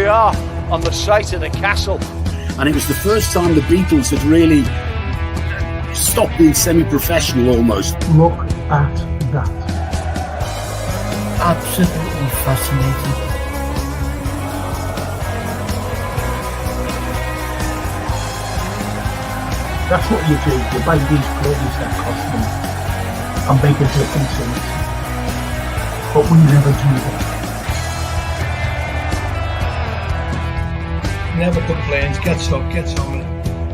are on the site of the castle. And it was the first time the Beatles had really stopped being semi-professional almost. Look at that. Absolutely fascinating. That's what you do. You buy these players that cost money and make a difference in it. But we never do that. Never complains, gets up, gets on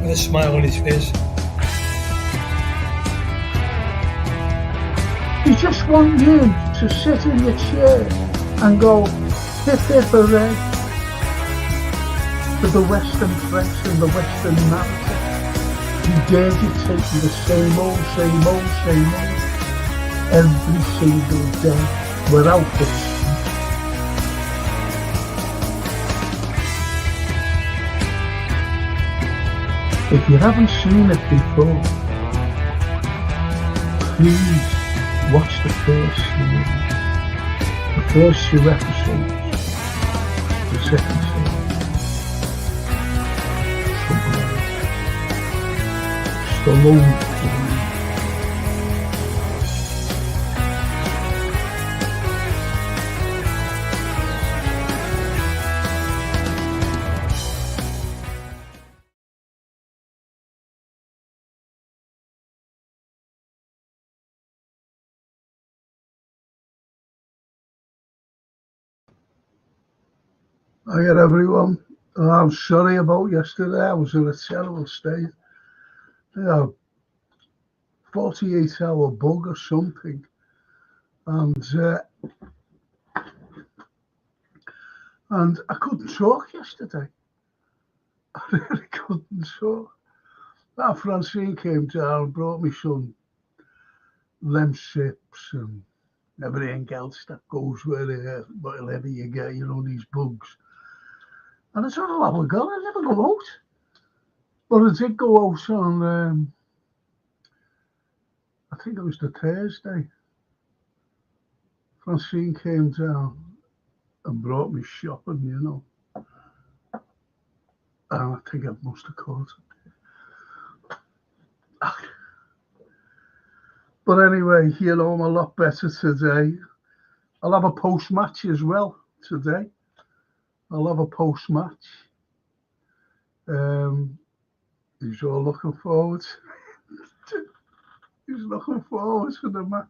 with a smile on his face. You just want you to sit in your chair and go, hip hip hooray, for the Western press and the Western narrative. You dare dictate you the same old, every single day, without this. If you haven't seen it before, please watch the first series, the first 2 episodes, the second series. Stallone. Hiya everyone. I'm sorry about yesterday. I was in a terrible state. 48-hour bug or something, and I couldn't talk yesterday. I really couldn't talk. Francine came down, brought me some lemsips and everything else that goes with it, whatever you get, these bugs. And I thought, I'll have a go. I never go out. But I did go out on, I think it was the Thursday. Francine came down and brought me shopping, And I think I must have caught it. But anyway, I'm a lot better today. I'll have a post-match as well today. I'll have a post-match. He's all looking forward. He's looking forward to the match.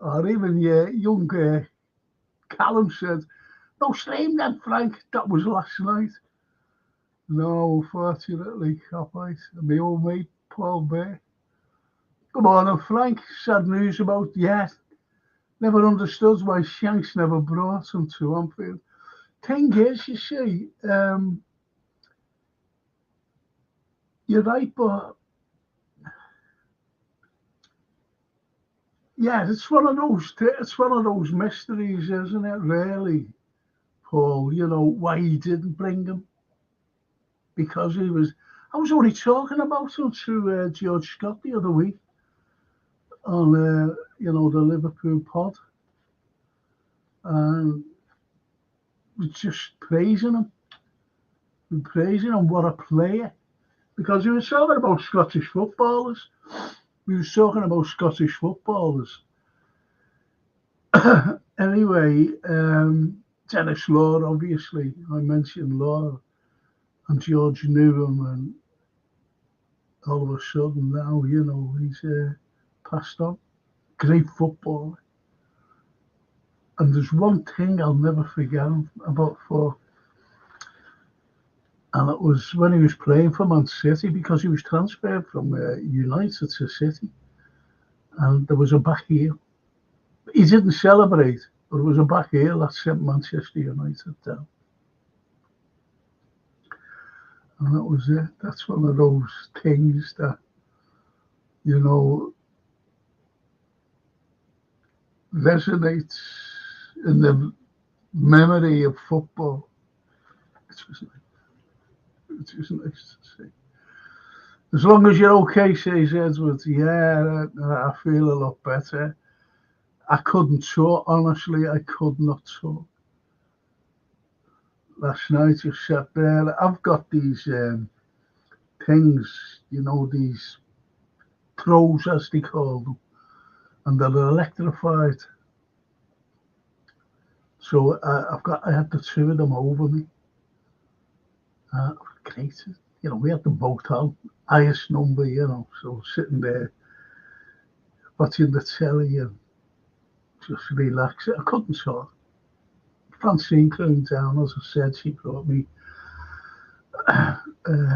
Or even young Callum said, "No stream then, Frank." That was last night. No, unfortunately, copyright. My old mate, Paul Bear. Come on, Frank. Sad news about never understood why Shanks never brought him to Anfield. Thing is, you see, you're right, but it's one of those mysteries, isn't it? Really, Paul. Why he didn't bring him? Because I was only talking about him to George Scott the other week on the Liverpool pod, and we're just praising him. We're praising him, what a player. Because we were talking about Scottish footballers. Anyway, Dennis Law, obviously. I mentioned Law, and George knew him, and all of a sudden now, he's passed on. Great footballer. And there's one thing I'll never forget about for. And it was when he was playing for Man City, because he was transferred from United to City. And there was a back heel. He didn't celebrate, but it was a back heel that sent Manchester United down. And that was it. That's one of those things that, resonates in the memory of football. It's just nice to see. As long as you're okay, says Edwards. I feel a lot better. I couldn't talk, honestly. I could not talk. last night, just sat there. I've got these things, these throws as they call them, and they're electrified. So I had the two of them over me. Great. We had the boat on, highest number, so sitting there watching the telly and just relaxing. I couldn't talk. Francine came down, as I said, she brought me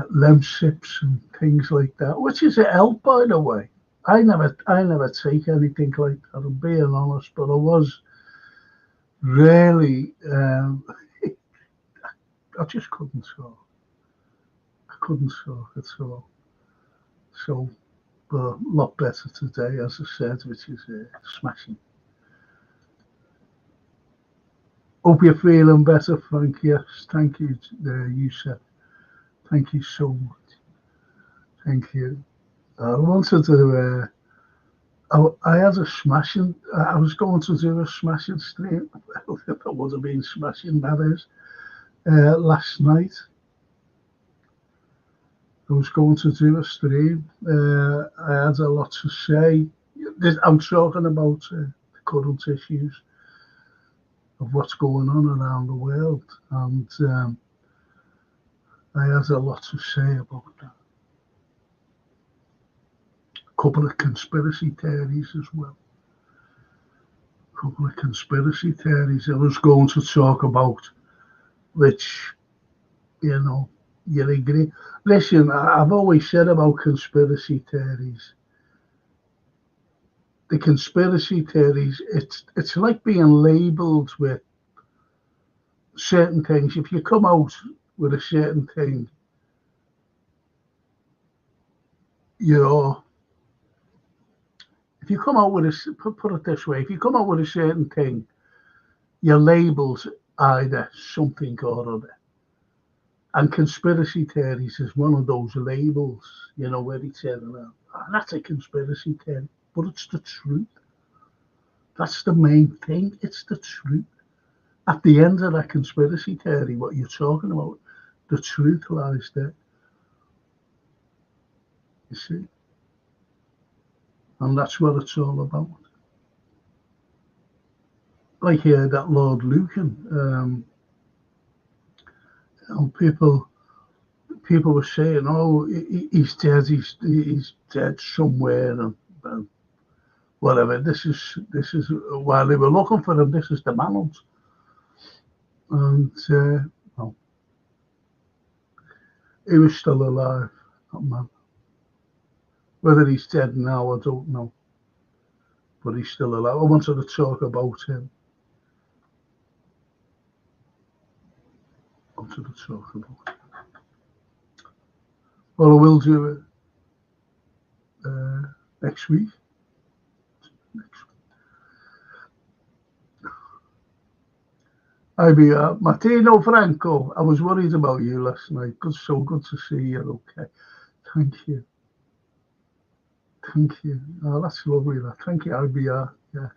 lem sips and things like that, which is a help, by the way. I never take anything like that, I'm being honest, but I was really, I just couldn't talk. I couldn't talk at all. So, but a lot better today, as I said, which is smashing. Hope you're feeling better, Frank. Yes, thank you, you said. Thank you so much. Thank you. I wanted to. I had a smashing. I was going to do a smashing stream. That would have been smashing. That is. Last night, I was going to do a stream. I had a lot to say. I'm talking about the current issues of what's going on around the world, and I had a lot to say about that. A couple of conspiracy theories as well. A couple of conspiracy theories I was going to talk about, which, you agree. Listen, I've always said about conspiracy theories. The conspiracy theories, it's like being labelled with certain things. If you come out with a certain thing, if you come out with put it this way, if you come out with a certain thing, you're labelled either something or other. And conspiracy theories is one of those labels, where they say, that's a conspiracy theory, but it's the truth. That's the main thing. It's the truth. At the end of that conspiracy theory, what you're talking about, the truth lies there. You see? And that's what it's all about. Like here, that Lord Lucan, people were saying, "Oh, he's dead. He's dead somewhere," and whatever. This is while they were looking for him. This is the Manhunt, and well, he was still alive. That man. Whether he's dead now, I don't know, but he's still alive. I wanted to talk about him. Well, I will do it next week. I'll be Martino Franco. I was worried about you last night. So good to see you. Okay, thank you. Thank you. Oh, that's lovely. Thank you, IBR. Yeah.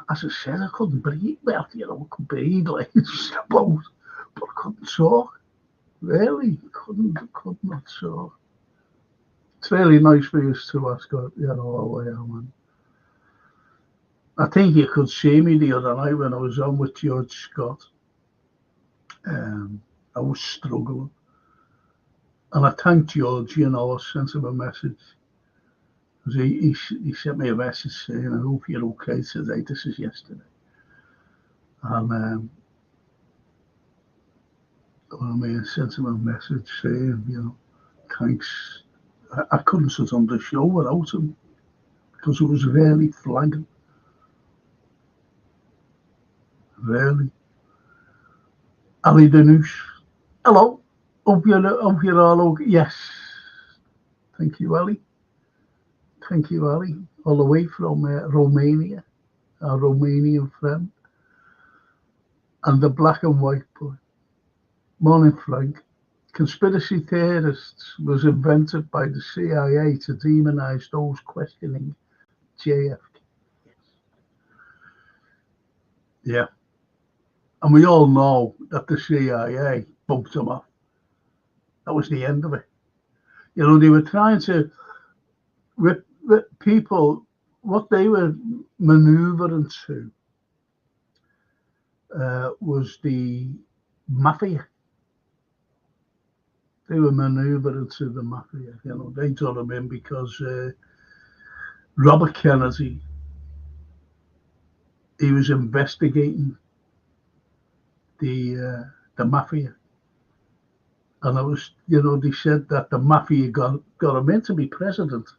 As I said, I couldn't breathe. Well, I could breathe like about, but I couldn't talk. Really, could not talk. It's really nice for you to ask, how I am. And I think you could see me the other night when I was on with George Scott. I was struggling. And I thanked George, I sent him a message. He sent me a message saying, "I hope you're okay today." This is yesterday. And I sent him a message saying, thanks. I couldn't sit on the show without him because it was really flagging. Really. Ali Danush. Hello. Hope you're all okay. Yes. Thank you, Ali. Thank you, Ali. All the way from Romania, our Romanian friend. And the black and white boy. Morning, Frank. Conspiracy theorists was invented by the CIA to demonize those questioning JFK. Yeah. And we all know that the CIA bumped him off. That was the end of it. You know, they were trying to rip people, what they were manoeuvring to was the mafia. They were manoeuvring to the mafia. You know, they got him in because Robert Kennedy, he was investigating the mafia. And it was, you know, they said that the mafia got him in to be president.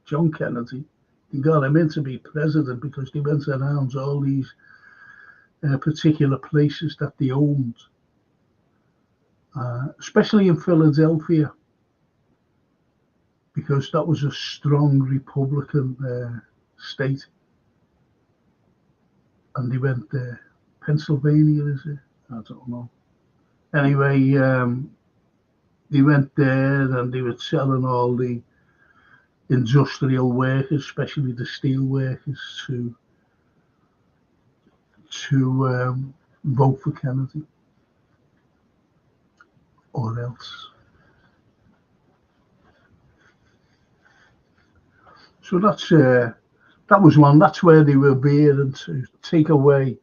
John Kennedy, they got him in to be president because they went around all these particular places that they owned, especially in Philadelphia, because that was a strong Republican state. And they went there. Pennsylvania, is it? I don't know. Anyway, they went there and they were telling all the industrial workers, especially the steel workers, to vote for Kennedy or else. So that was one. That's where they were veering to take away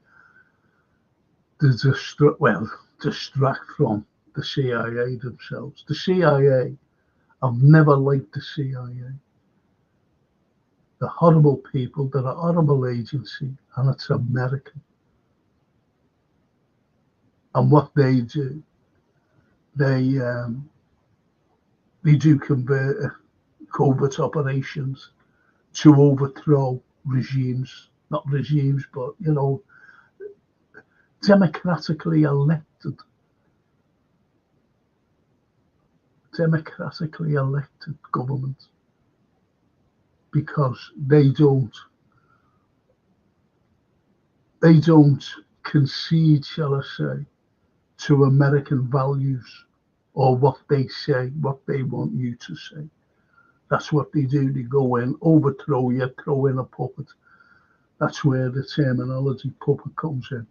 distract from the CIA themselves. The CIA, I've never liked the CIA. They're horrible people. They're a horrible agency, and it's American. And what they do, they do covert operations to overthrow regimes, not regimes, but, you know, democratically elected government, because they don't concede, shall I say, to American values or what they say, what they want you to say. That's what they do. They go in, overthrow you, throw in a puppet. That's where the terminology puppet comes in,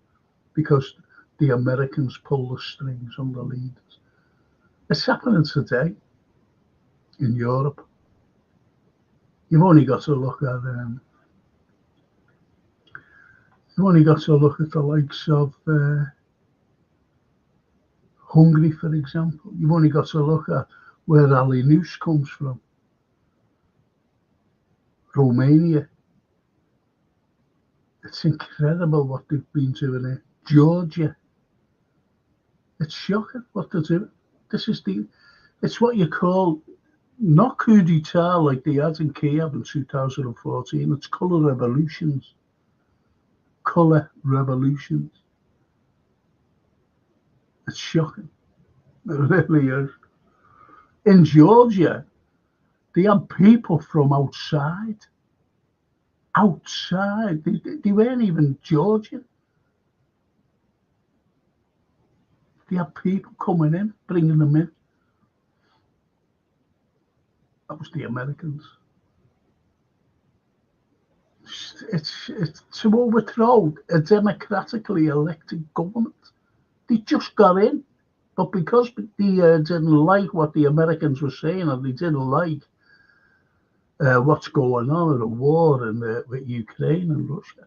because the Americans pull the strings on the leaders. It's happening today in Europe. You've only got to look at the likes of Hungary, for example. You've only got to look at where Ali Nus comes from. Romania. It's incredible what they've been doing there. Georgia. It's shocking what they're doing. It's what you call not coup d'etat like they had in Kiev in 2014. It's colour revolutions. Colour revolutions. It's shocking. It really is. In Georgia, they had people from outside. They weren't even Georgian. They had people coming in, bringing them in. That was the Americans. It's to overthrow a democratically elected government. They just got in, but because they didn't like what the Americans were saying, and they didn't like what's going on in the war with Ukraine and Russia,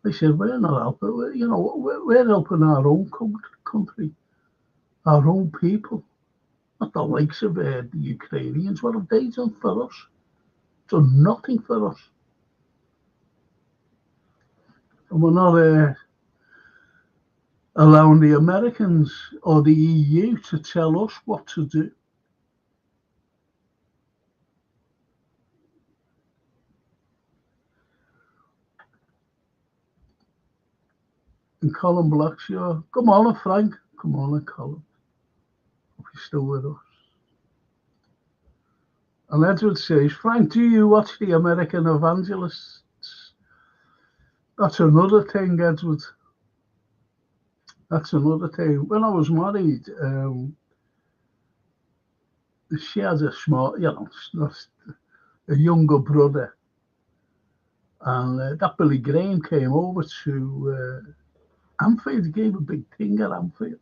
they said, we're not helping. We're helping our own country, our own people, not the likes of the Ukrainians. What have they done for us? Done nothing for us. And we're not allowing the Americans or the EU to tell us what to do. And Colin Blackshaw, good morning, Frank. Good morning, Colin. Hope you're still with us. And Edward says, Frank, do you watch the American Evangelists? That's another thing, Edward. That's another thing. When I was married, she had a a younger brother. And that Billy Graham came over to Anfield, he gave a big thing at Anfield.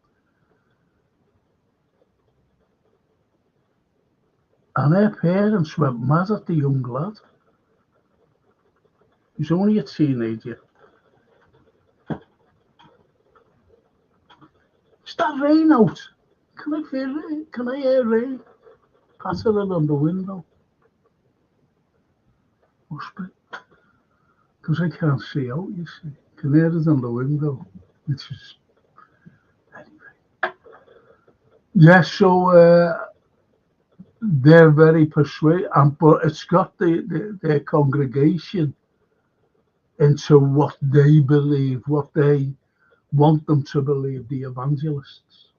And her parents went mad at the young lad. He's only a teenager. Is that rain out? Can I feel it? Can I hear rain pattering on the window? Must be. Because I can't see out, you see. I can hear it on the window. Which is... Anyway. Yeah, so they're very persuasive, but it's got their congregation into what they believe, what they want them to believe, the evangelists.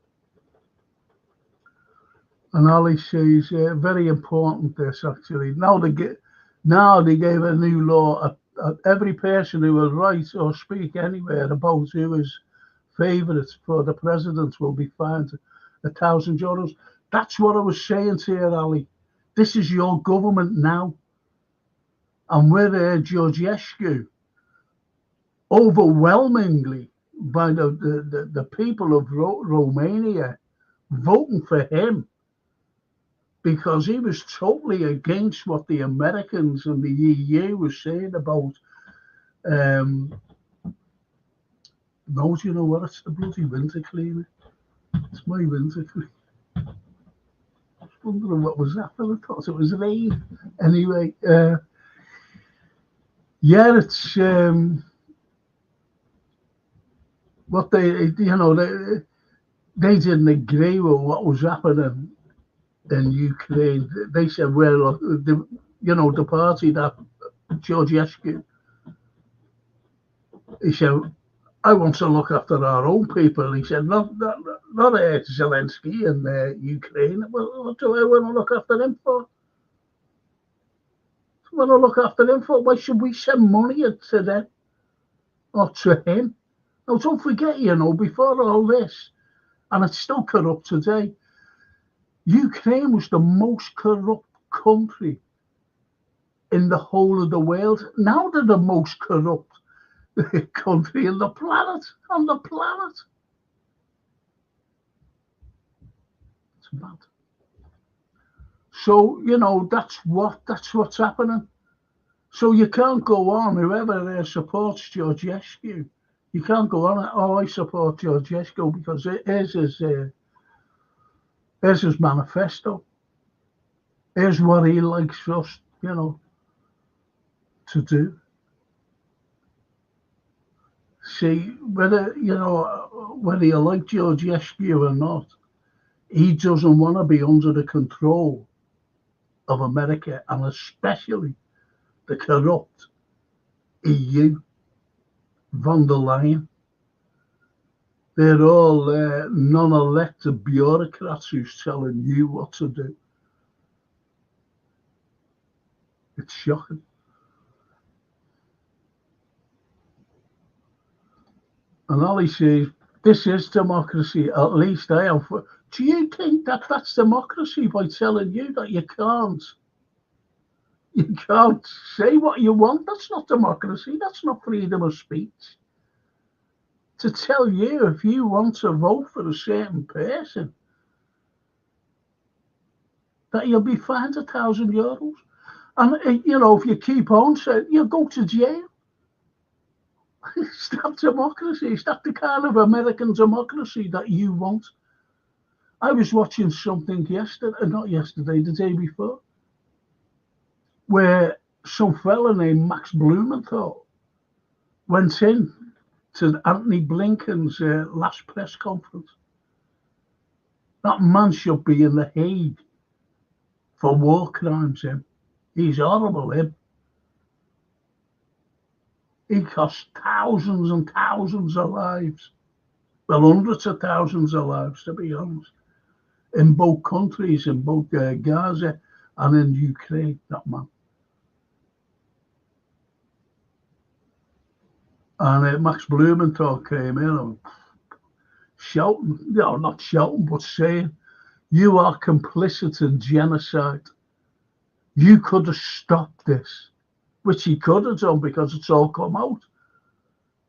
And Ali says, very important this actually. Now they gave a new law. Every person who will write or speak anywhere about who is favourite for the president will be fined €1,000. That's what I was saying to you, Ali. This is your government now. And we're Georgescu, overwhelmingly by the people of Romania voting for him because he was totally against what the Americans and the EU were saying about no, do you know what? It's the bloody winter cleaner. It's my winter cleaner. I was wondering what was happening. I thought it was rain. Anyway, yeah, it's what they didn't agree with what was happening in Ukraine. They said, well, the party that Georgescu, he said, I want to look after our own people. He said, not Zelensky and Ukraine. Well, what do I want to look after him for? Want to look after him for? Why should we send money to them or to him? Now, don't forget, before all this, and it's still corrupt today, Ukraine was the most corrupt country in the whole of the world. Now they're the most corrupt country on the planet. It's mad. So, that's what's happening. So you can't go on, whoever supports Georgescu, you can't go on, I support Georgescu because here's his manifesto. Here's what he likes us, to do. See, whether you like Georgescu or not, he doesn't want to be under the control of America, and especially the corrupt EU, von der Leyen. They're all non-elected bureaucrats who's telling you what to do. It's shocking. And Ali says, this is democracy. At least I am. Do you think that that's democracy by telling you that you can't say what you want? That's not democracy. That's not freedom of speech. To tell you if you want to vote for a certain person, that you'll be fined €1,000. And, if you keep on saying, you'll go to jail. Is that democracy? Is that the kind of American democracy that you want? I was watching something the day before, where some fella named Max Blumenthal went in to Anthony Blinken's last press conference. That man should be in The Hague for war crimes, him. He's horrible, him. He cost thousands and thousands of lives. Well, hundreds of thousands of lives, to be honest. In both countries, in both Gaza and in Ukraine, that man. And Max Blumenthal came in and shouting, not shouting, but saying, you are complicit in genocide. You could have stopped this, which he could have done because it's all come out.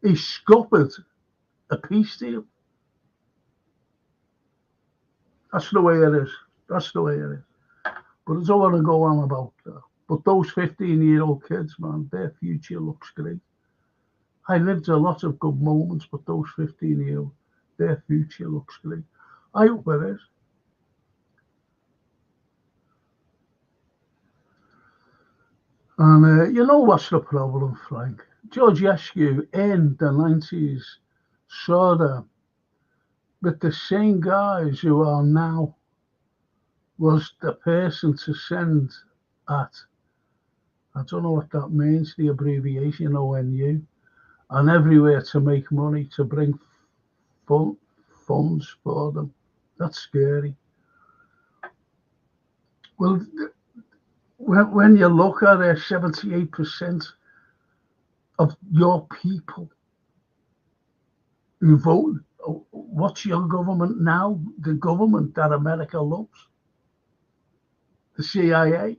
He scuppered a peace deal. That's the way it is. That's the way it is. But I don't want to go on about that. But those 15-year-old kids, man, their future looks great. I lived a lot of good moments, but those 15-year-old, their future looks great. I hope it is. And you know what's the problem, Frank? Georgescu in the 90s saw them with the same guys who are now was the person to send at, I don't know what that means, the abbreviation ONU, and everywhere to make money, to bring funds for them. That's scary. Well, when you look at it, 78% of your people who vote, what's your government now? The government that America loves? The CIA?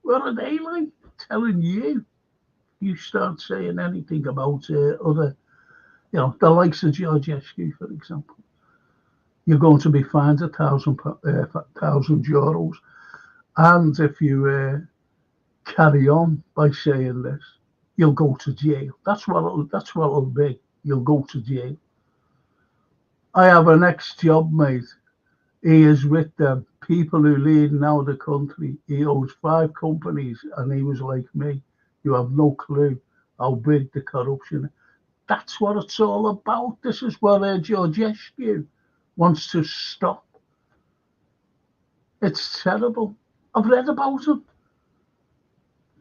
What are they like? Telling you start saying anything about other, the likes of Georgescu, for example, you're going to be fined €1,000. And if you carry on by saying this, you'll go to jail. That's what it'll be. You'll go to jail. I have an ex-job mate. He is with the people who lead now the country. He owns 5 companies, and he was like me. You have no clue how big the corruption is. That's what it's all about. This is what Georgescu wants to stop. It's terrible. I've read about it.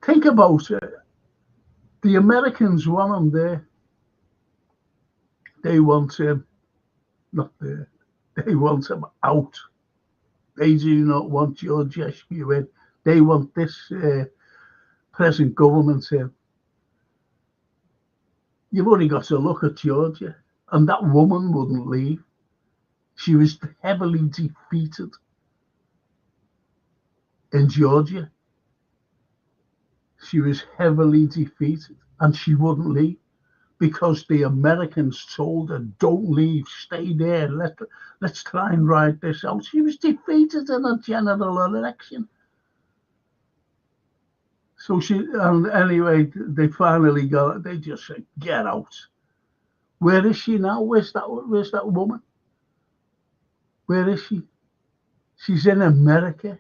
Think about it. The Americans want him there. They want him not there. They want him out. They do not want Georgescu in. They want this present government in. You've only got to look at Georgia, and that woman wouldn't leave. She was heavily defeated in Georgia. She was heavily defeated, and she wouldn't leave because the Americans told her, don't leave, stay there, let's try and ride this out. She was defeated in a general election. So anyway, they finally got it. They just said, get out. Where is she now? Where's that woman? Where is she? She's in America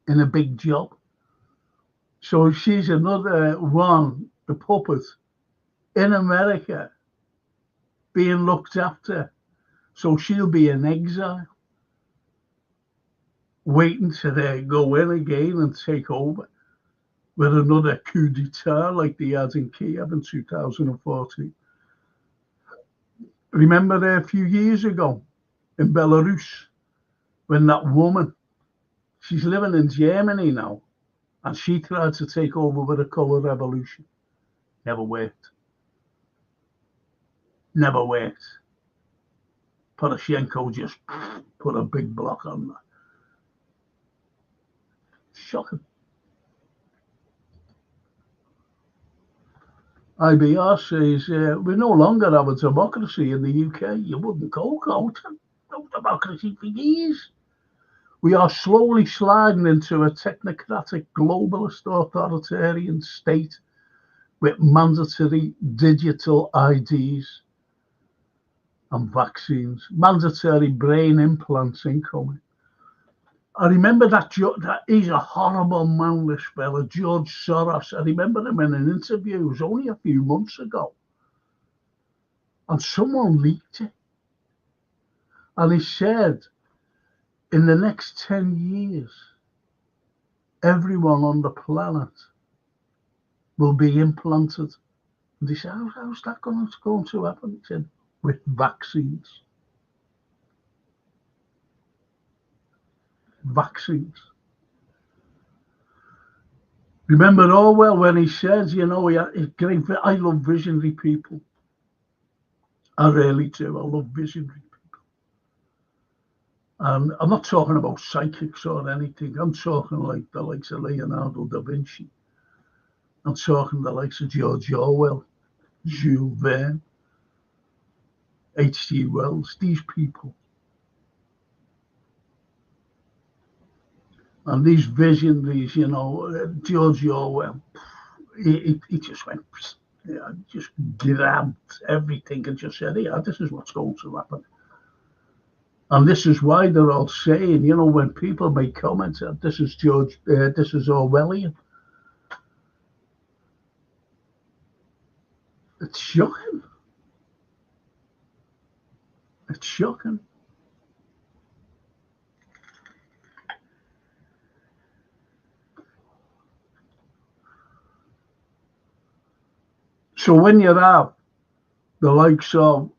in a big job. So she's another one, the puppet, in America being looked after. So she'll be in exile, waiting to go in again and take over with another coup d'etat like they had in Kiev in 2014. Remember there a few years ago in Belarus, when that woman, she's living in Germany now, and she tried to take over with a colour revolution. Never worked. Never worked. Poroshenko just put a big block on that. Shocking. IBR says, we no longer have a democracy in the UK. You wouldn't go to no democracy for years. We are slowly sliding into a technocratic, globalist, authoritarian state with mandatory digital IDs and vaccines, mandatory brain implants incoming. I remember that he's a horrible man, this fella, George Soros. I remember him in an interview, it was only a few months ago. And someone leaked it. And he said, in the next 10 years, everyone on the planet will be implanted. And he said, how's that going to happen? He said, with vaccines. Vaccines. Remember Orwell when he says, I love visionary people. I really do. I love visionary people. And I'm not talking about psychics or anything. I'm talking like the likes of Leonardo da Vinci. I'm talking the likes of George Orwell, Jules Verne. H.G. Wells, these people. And these visionaries, George Orwell, he just went, just grabbed everything and just said, yeah, this is what's going to happen. And this is why they're all saying, when people make comments, this is Orwellian. It's shocking. It's shocking. So when you have the likes of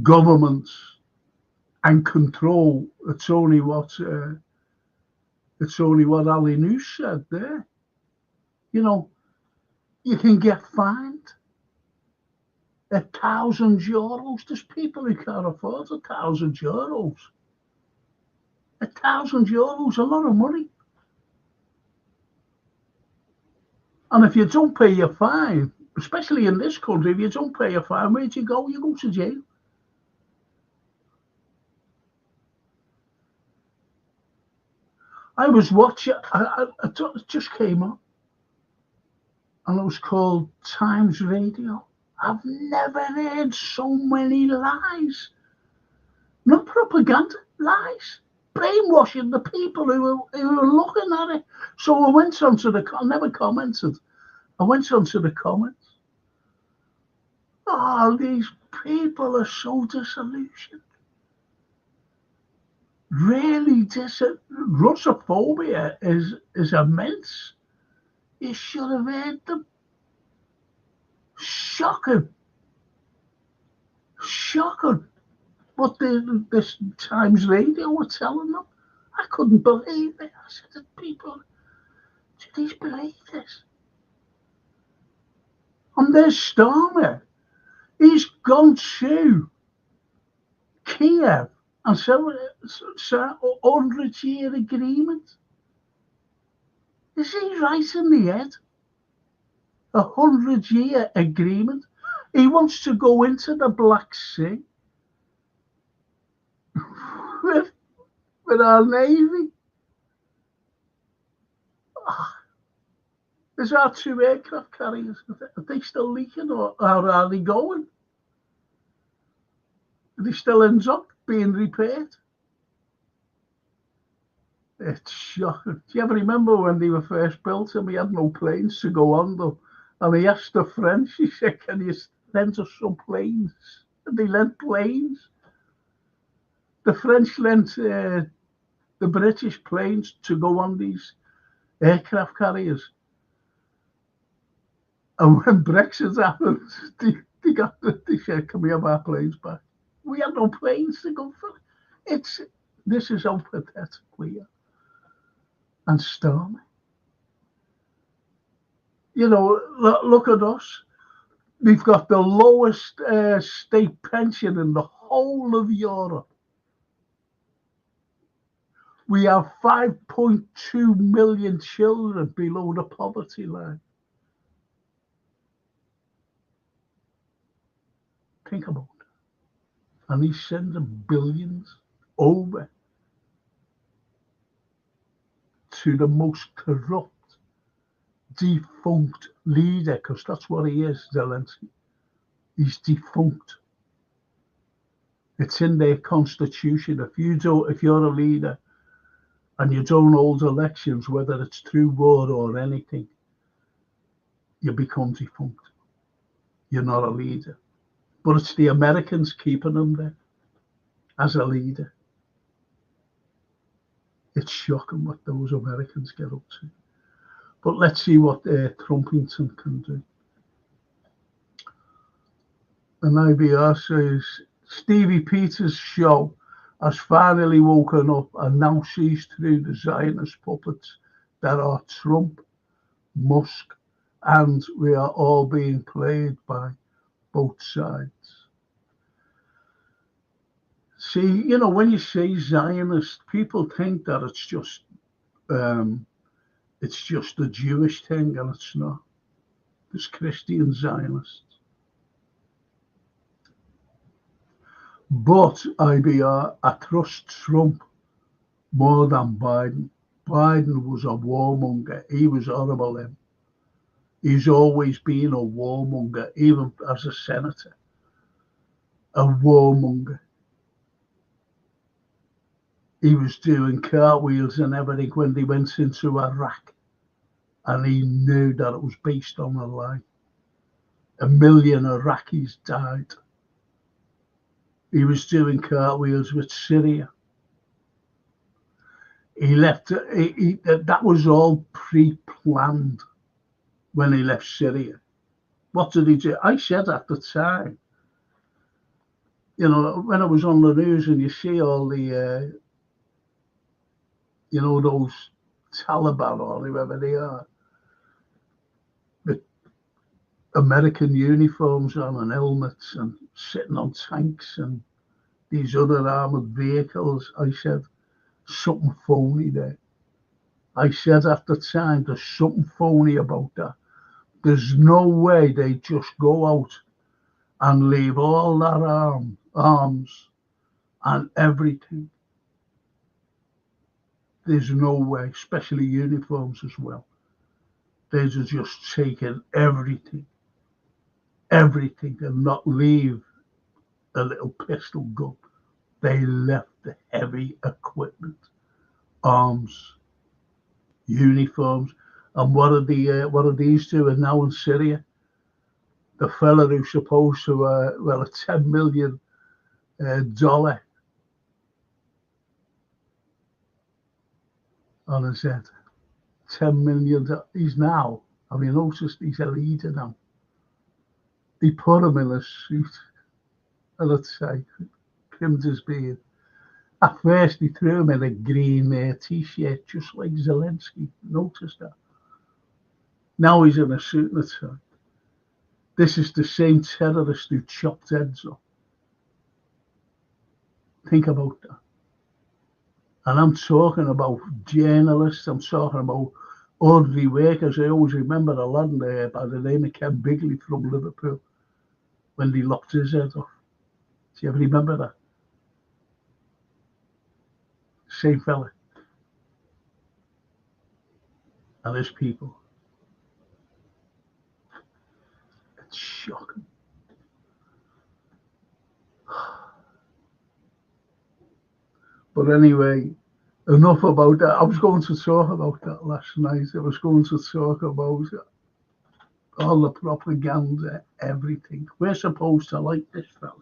governments and control, it's only what Ali News said there. You can get fined €1,000. There's people who can't afford €1,000. €1,000, a lot of money. And if you don't pay your fine, especially in this country, if you don't pay your fine, where do you go? You go to jail. I was watching, it just came up, and it was called Times Radio. I've never heard so many lies. Not propaganda, lies. Brainwashing the people who were looking at it. So I went on to I never commented. I went on to the comments. Oh, these people are so disillusioned. Really, Russophobia is immense. You should have heard them. Shocking. What this Times Radio were telling them. I couldn't believe it. I said to people, do these believe this? And there's Starmer. He's gone to Kiev and so a 100-year agreement. Is he right in the head? 100-year agreement. He wants to go into the Black Sea with our Navy. Is our 2 aircraft carriers, are they still leaking, or are they going? Are they still in up being repaired? It's shocking. Do you ever remember when they were first built and we had no planes to go on them? And he asked the French, he said, can you lend us some planes? And they lent planes. The French lent the British planes to go on these aircraft carriers. And when Brexit happened, they said, can we have our planes back? We had no planes to go for. This is how pathetic we are. And stormy. Look at us. We've got the lowest state pension in the whole of Europe. We have 5.2 million children below the poverty line. Think about it. And he's sending billions over to the most corrupt, defunct leader, because that's what he is, Zelensky. He's defunct. It's in their constitution. If you're a leader and you don't hold elections, whether it's through war or anything, you become defunct. You're not a leader. But it's the Americans keeping him there as a leader. It's shocking what those Americans get up to. But let's see what Trumpington can do. And IBR says, Stevie Peters' show has finally woken up and now sees through the Zionist puppets that are Trump, Musk, and we are all being played by both sides. See, when you say Zionist, people think that it's just a Jewish thing, and it's not. There's Christian Zionists. But IBR, I trust Trump more than Biden. Biden was a warmonger. He was horrible. Him. He's always been a warmonger, even as a senator. A warmonger. He was doing cartwheels and everything when they went into Iraq. And he knew that it was based on a lie. 1 million Iraqis died. He was doing cartwheels with Syria. He left, that was all pre-planned when he left Syria. What did he do? I said at the time, you know, when I was on the news and you see all the, you know, those Taliban or whoever they are, with American uniforms on and helmets and sitting on tanks and these other armored vehicles, I said, something phony there. I said at the time, there's something phony about that. There's no way they just go out and leave all that arms and everything. There's no way, especially uniforms as well. They're just taking everything, and not leave a little pistol gun. They left the heavy equipment, arms, uniforms. And what are these doing now in Syria? The fella who's supposed to, a $10 million on his head. $10 million. He's now, have you noticed he's a leader now? They put him in a suit, and let's say, trimmed his beard. At first, they threw him in a green t-shirt, just like Zelensky. Notice that. Now he's in a suit and a tie. This is the same terrorist who chopped heads off. Think about that. And I'm talking about journalists. I'm talking about ordinary workers. I always remember a lad there by the name of Ken Bigley from Liverpool when they lopped his head off. Do you ever remember that? Same fella. And his people. It's shocking. But anyway, enough about that. I was going to talk about that last night. I was going to talk about all the propaganda, everything. We're supposed to like this fella.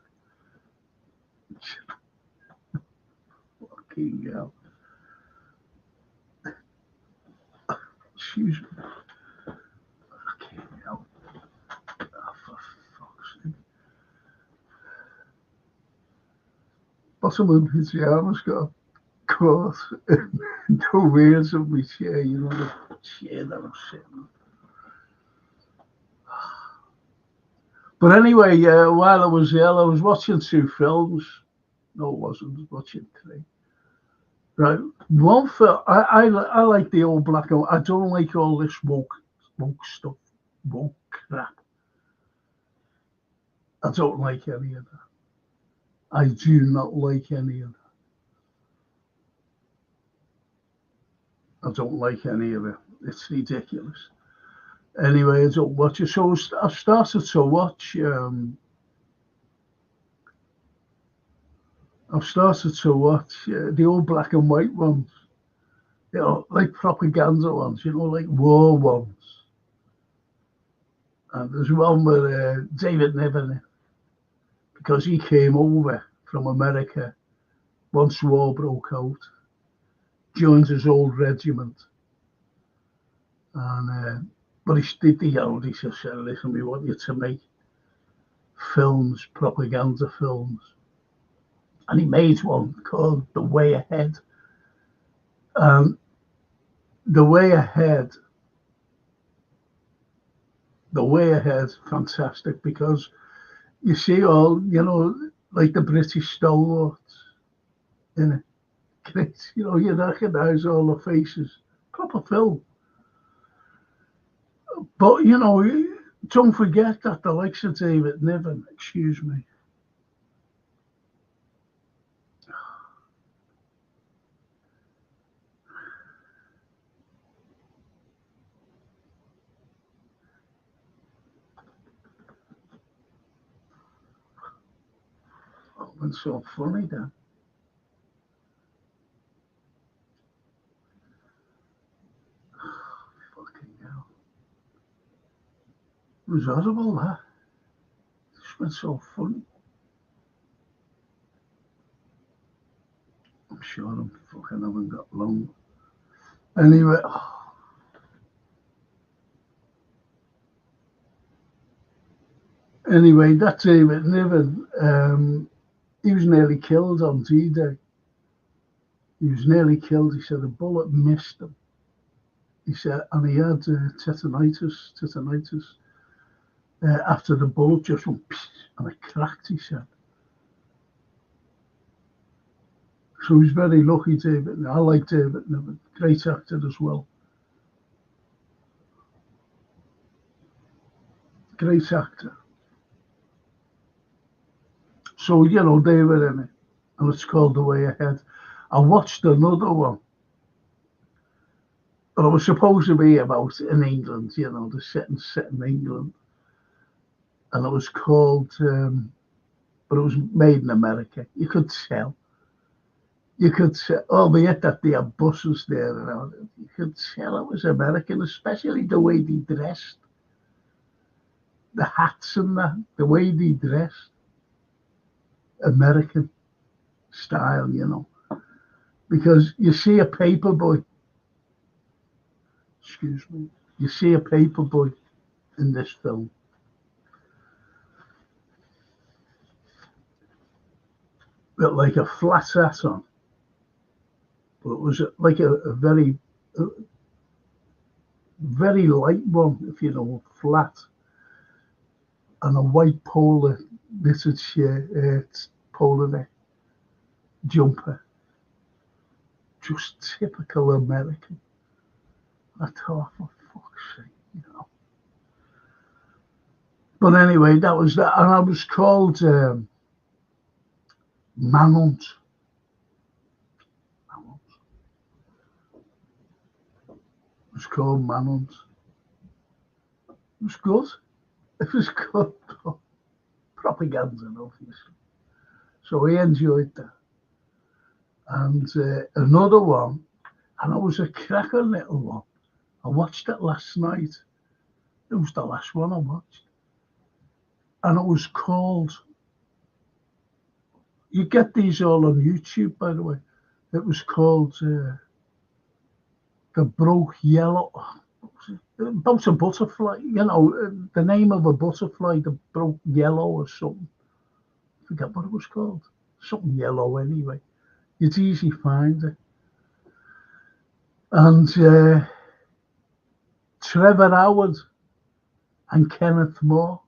Fucking hell. Excuse me. Fucking hell. Oh, for fuck's sake. Bottom of his pyjamas got caught in the wheels of my chair, you know, the chair that I'm sitting on. But anyway, while I was ill, I was watching 2 films. No, it wasn't. I was watching 3. Right. One film, I like the old black and white. I don't like all this woke stuff, woke crap. I don't like any of that. I do not like any of that. I don't like any of it. It's ridiculous. Anyway, I don't watch it. So I started to watch. I've started to watch the old black and white ones. You know, like propaganda ones. You know, like war ones. And there's one with David Niven, because he came over from America once war broke out, joined his old regiment, and but he just said, listen, we want you to make films, propaganda films. And he made one called The Way Ahead. The Way Ahead, fantastic, because you see all, you know, like the British stalwarts in it. Great, you know, you recognize all the faces. Proper film. But, you know, don't forget that the likes of David Niven, excuse me, Went so funny then. Fucking hell. It was horrible, that. It just went so funny. I'm sure I'm fucking haven't got long. Anyway, that's David Niven. He was nearly killed on D-Day. He was nearly killed. He said a bullet missed him. He said, and he had tetanitis. After the bullet just went and it cracked, he said. So he's very lucky, David. I like David Niven. Great actor as well. Great actor. So, they were in it. And it's called The Way Ahead. I watched another one. But it was supposed to be about in England, the setting set in England. And it was called, but it was made in America. You could tell. They had that they had buses there. You could tell it was American, especially the way they dressed. The hats and that, the way they dressed. American style, Because you see a paper boy. Excuse me. You see a paper boy in this film. With like a flat hat on. But it was like a very light one, if you know, flat. And a white polar knitted shirt, polar neck jumper. Just typical American. I thought, for fuck's sake, But anyway, that was that. And I was called Manhunt. It was called Manhunt. It was good. It was good. Propaganda, obviously. So I enjoyed that. And another one, and it was a cracker little one. I watched it last night. It was the last one I watched. And it was called, you get these all on YouTube, by the way. It was called The Broke Yellow. About a butterfly, the name of a butterfly that broke yellow or something. I forget what it was called. Something yellow anyway. It's easy to find it. And Trevor Howard and Kenneth Moore.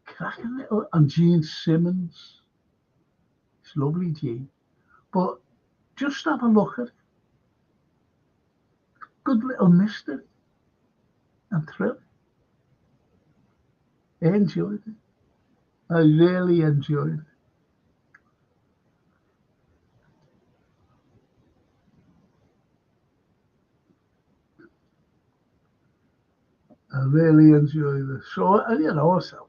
Cracking little, and Gene Simmons. It's lovely, Gene. But just have a look at it. Good little mystery and thrill. I enjoyed it. I really enjoyed it. I really enjoyed it. So, so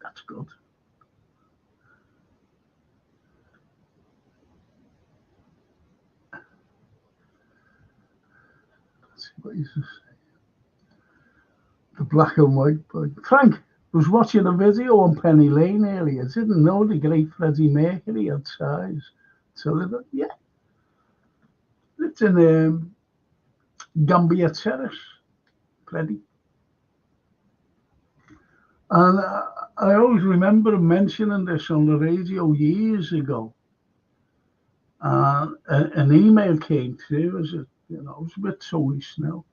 that's good. Let's see what you just say. The black and white boy. Frank was watching a video on Penny Lane earlier. Didn't know the great Freddie Mercury had ties to live it. Yeah. It's in Gambia Terrace, Freddie. And I always remember him mentioning this on the radio years ago. An email came through as it was a bit Tony Snell.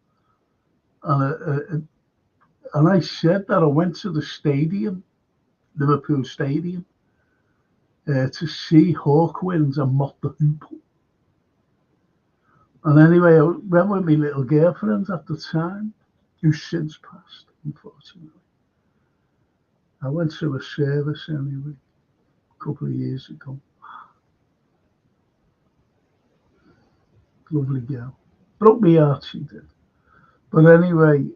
And I said that I went to the stadium, Liverpool Stadium, to see Hawkwinds and Mott the Hoople. And anyway, I went with my little girlfriend at the time, who's since passed, unfortunately. I went to a service anyway, a couple of years ago. Lovely girl. Broke my heart, she did. But anyway,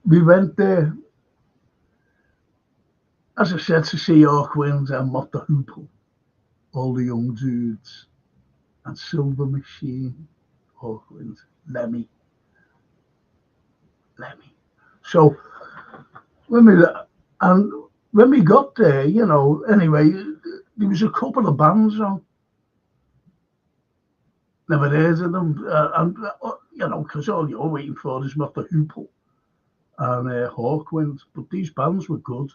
we went there, as I said, to see Hawkwind and Mott the Hoople, all the young dudes, and Silver Machine, Hawkwind, Lemmy. So when we got there, you know, anyway, there was a couple of bands on. Never heard of them, you know, because all you're waiting for is Mott the Hoople and Hawkwind. But these bands were good.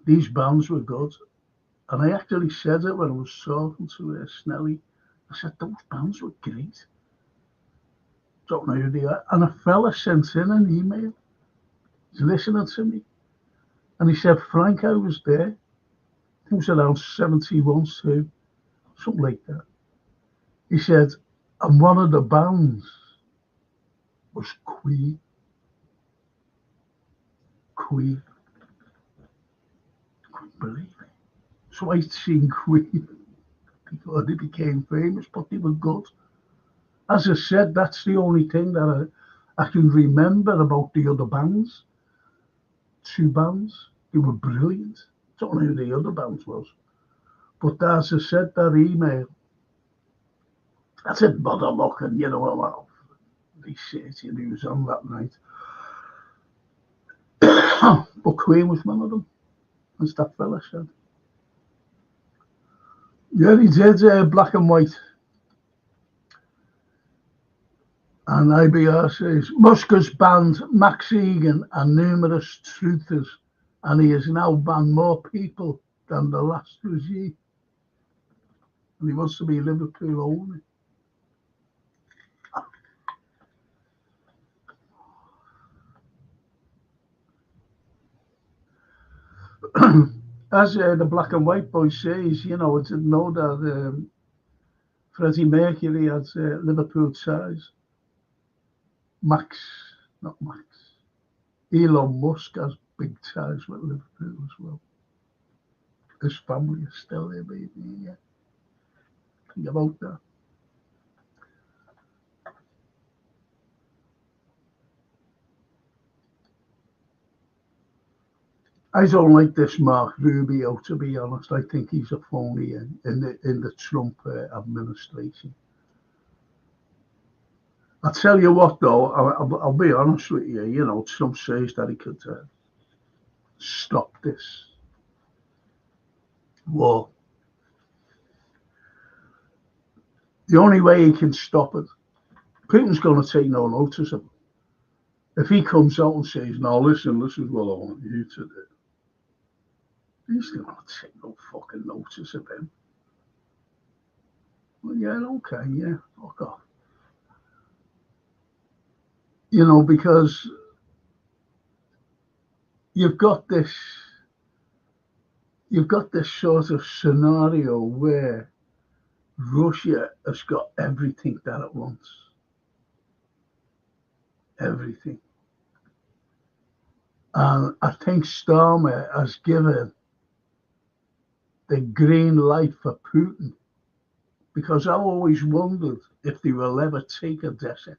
And I actually said it when I was talking to Snelly. I said, those bands were great. Don't know who they are. And a fella sent in an email. He's listening to me. And he said, Frank, I was there. He was around 71 too. Something like that. He said, and one of the bands was Queen. Couldn't believe it. So I'd seen Queen before they became famous, but they were good. As I said, that's the only thing that I can remember about the other bands. 2 bands, they were brilliant. Don't know who the other bands was. But as I said, that email, I said, bother looking, you know, well, they said he was on that night. But Queen was one of them, as that fella said. Yeah, he did Black and White. And IBR says, Musker's banned Max Egan and numerous truthers, and he has now banned more people than the last regime. And he wants to be Liverpool only. As the Black and White boy says, you know, I didn't know that Freddie Mercury had Liverpool ties. Elon Musk has big ties with Liverpool as well. His family is still there, baby. Yeah. Think about that. I don't like this Mark Rubio, to be honest. I think he's a phony in the Trump administration. I'll tell you what, though, I'll be honest with you. You know, Trump says that he could stop this war. The only way he can stop it, Putin's going to take no notice of him. If he comes out and says, no, listen, this is what I want you to do, he's going to take no fucking notice of him. Well, yeah, okay, yeah, fuck off. You know, because you've got this sort of scenario where Russia has got everything that it wants. Everything. And I think Starmer has given the green light for Putin, because I always wondered if they will ever take Odessa.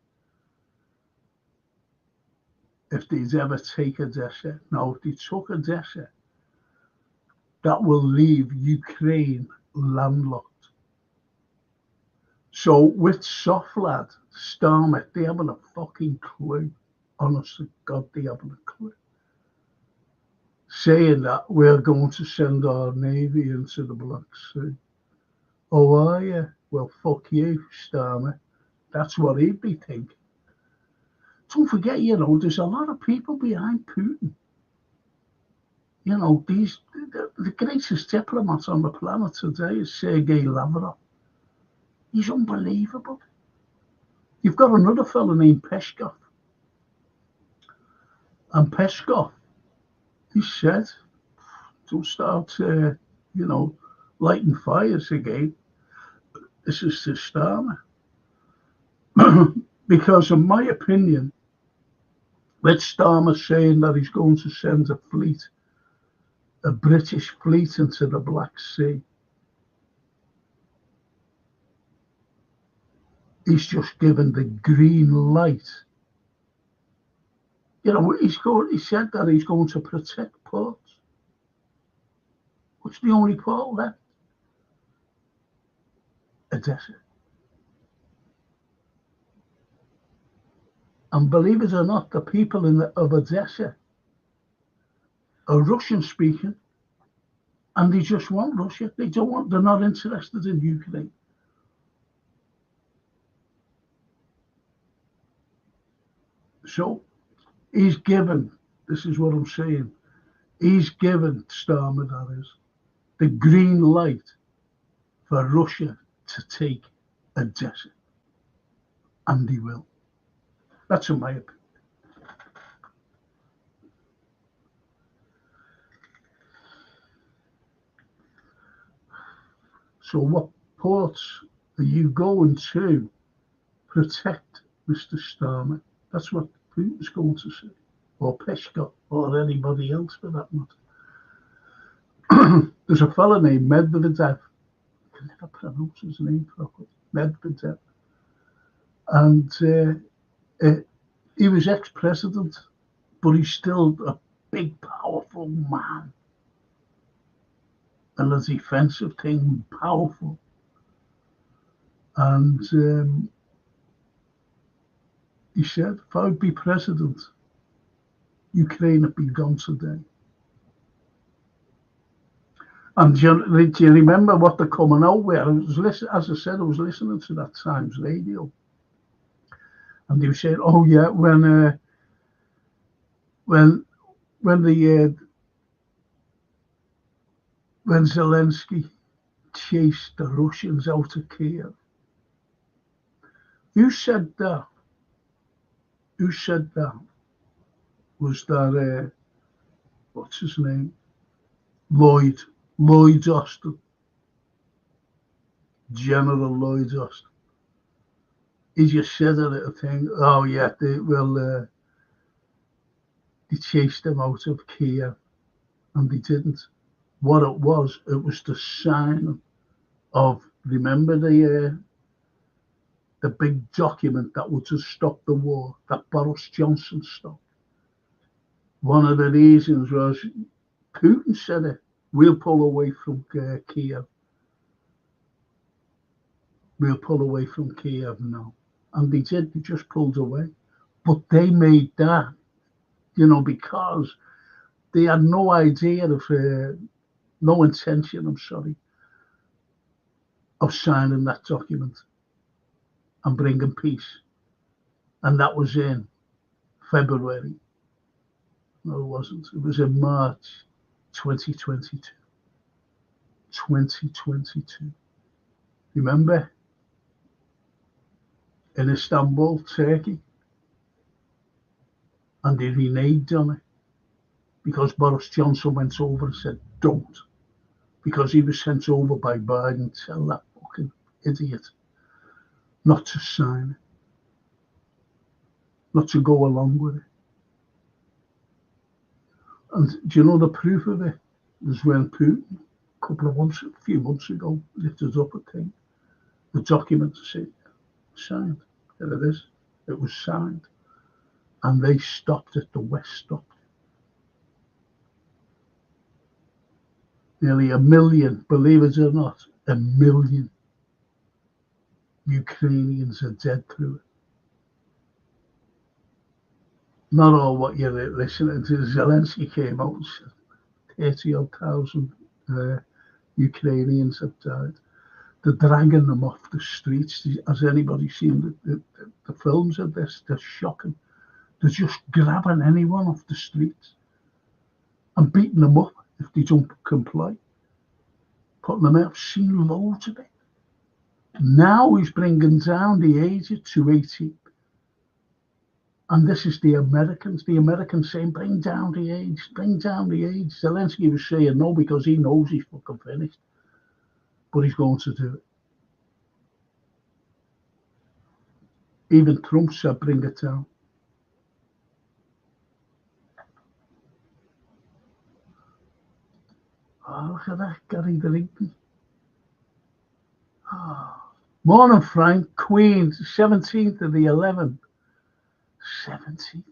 If they'd ever take Odessa. Now, if they took Odessa, that will leave Ukraine landlocked. So with Softlad, Starmer, they haven't a fucking clue. Honest to God, they haven't a clue. Saying that we're going to send our navy into the Black Sea. Oh, are you? Well, fuck you, Starmer. That's what he'd be thinking. Don't forget, you know, there's a lot of people behind Putin. You know, the greatest diplomat on the planet today is Sergei Lavrov. He's unbelievable. You've got another fellow named Peskov. And Peskov, he said, don't start, you know, lighting fires again. This is to Starmer. Because in my opinion, with Starmer saying that he's going to send a fleet, a British fleet into the Black Sea, he's just given the green light You know, he said that he's going to protect ports. What's the only port left? Odessa. And believe it or not, the people of Odessa are Russian speaking, and they just want Russia. They're not interested in Ukraine. So he's given, this is what I'm saying, he's given Starmer, that is, the green light for Russia to take Odessa. And he will. That's in my opinion. So what ports are you going to protect Mr. Starmer? That's what Putin's going to say. Or Peskov, or anybody else for that matter. There's a fella named Medvedev. I can never pronounce his name properly. Medvedev. And he was ex-president, but he's still a big, powerful man. And a defensive thing, powerful. And he said, if I would be president, Ukraine would be gone today. And do you remember what they're coming out with? As I said, I was listening to that Times radio. And they were saying, oh yeah, when Zelensky chased the Russians out of Kiev. Who said that? Was that, what's his name? Lloyd Austin. General Lloyd Austin. He just said a little thing, oh yeah, they chased them out of Kiev, and they didn't. What it was the sign of, remember the big document that would have stopped the war, that Boris Johnson stopped. One of the reasons was Putin said it, we'll pull away from Kiev. We'll pull away from Kiev now. And they did, they just pulled away. But they made that, because they had no idea of, no intention, of signing that document and bringing peace. And that was in February. No, it wasn't. It was in March 2022. 2022. Remember? In Istanbul, Turkey. And they reneged on it. Because Boris Johnson went over and said, don't. Because he was sent over by Biden. Tell that fucking idiot not to sign it. Not to go along with it. And do you know the proof of it? Was when Putin, a few months ago, lifted up a thing. The document said, signed. There it is. It was signed. And they stopped it. The West stopped it. Nearly 1 million, believe it or not, 1 million Ukrainians are dead through it. Not all what you're listening to. Zelensky came out and said 30,000 Ukrainians have died. They're dragging them off the streets. Has anybody seen the films of this? They're shocking. They're just grabbing anyone off the streets and beating them up if they don't comply. Putting them out. I've seen loads of it. Now he's bringing down the age to 18. And this is the Americans. The Americans saying, bring down the age. Bring down the age. Zelensky was saying no because he knows he's fucking finished. But he's going to do it. Even Trump said, bring it down. Oh, look at that, Gary Rigby. Oh. Morning, Frank. Queen, 17th of the 11th. 73.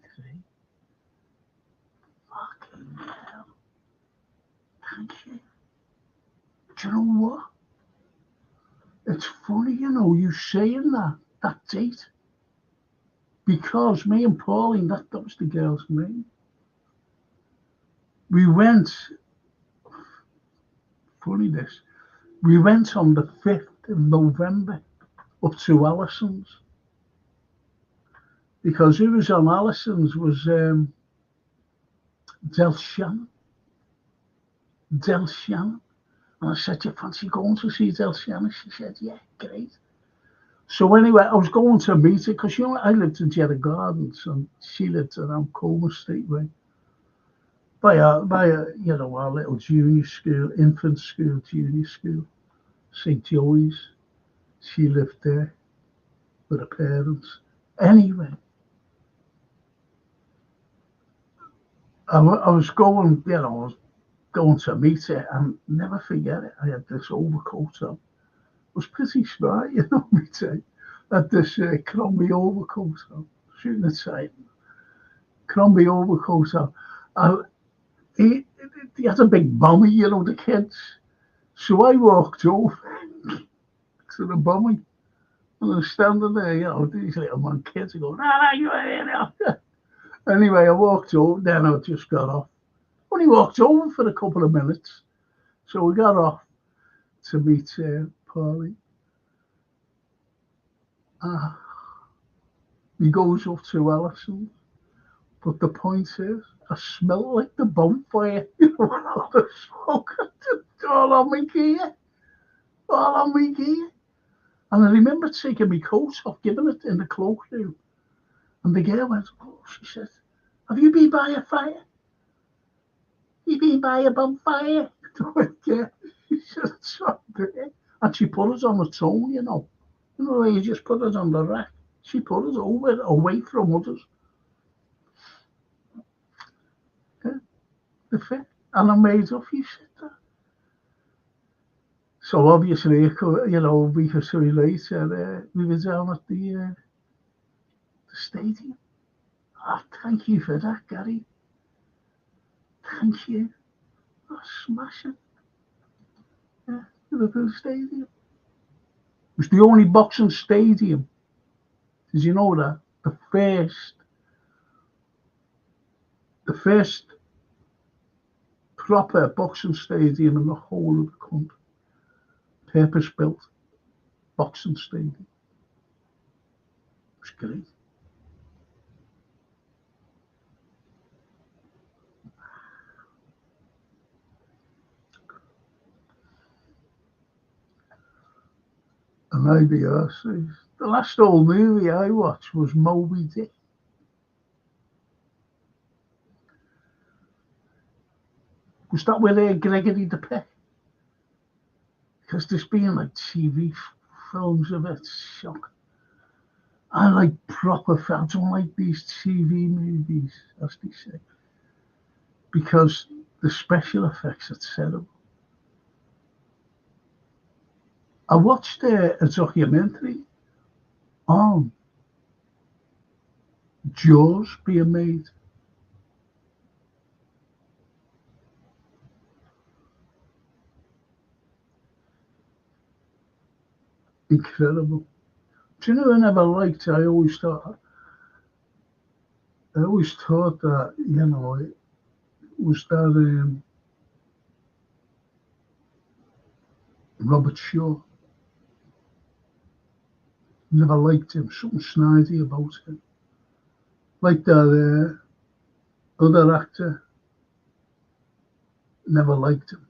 Thank you. Do you know what? It's funny, you saying that date. Because me and Pauline, that was the girl's name. We went, funny this, we went on the 5th of November up to Allison's. Because who was on Allison's was Del Shannon. Del Shannon. And I said, "Do you fancy going to see Del Shannon?" She said, "Yeah, great." So anyway, I was going to meet her because, I lived in Jeddah Gardens and she lived around Coleman Street Way. By our little junior school, infant school, junior school, St. Joey's. She lived there with her parents. Anyway, I was going, I was going to meet her, and never forget it, I had this overcoat on. It was pretty smart, me too. I had this Crombie overcoat on, shooting at sight. Crombie overcoat on. And he had a big bommy, the kids. So I walked over to the bommy, and I was standing there, these little man kids are going, you here. Anyway, I walked over, then I just got off. Only walked over for a couple of minutes. So we got off to meet Pauline. He goes up to Allison. But the point is, I smell like the bonfire. All the smoke. All on my gear. All on my gear. And I remember taking my coat off, giving it in the cloakroom. And the girl went, she said, "Have you been by a fire? You been by a bonfire?" I went, "Yeah." She said, "It's not there." And she put us on the tone, you just put us on the rack. She put us away from others. Yeah, the fit. And I made up, you said that. So obviously, a week or so later, we were down at the stadium. Thank you for that, Gary. Thank you. Smashing. Yeah, Liverpool Stadium. It was the only boxing stadium. Did you know that? The first proper boxing stadium in the whole of the country. Purpose-built boxing stadium. It was great. And IBRC. The last old movie I watched was Moby Dick. Was that with Gregory the Pet? Because there's been like TV films of it. Shocking. I like proper films. I don't like these TV movies, as they say, because the special effects are terrible. I watched a documentary on Jaws being made. Incredible. Do you know, I never liked it. I always thought that, it was that Robert Shaw. Never liked him. Something snidey about him. Like that other actor. Never liked him.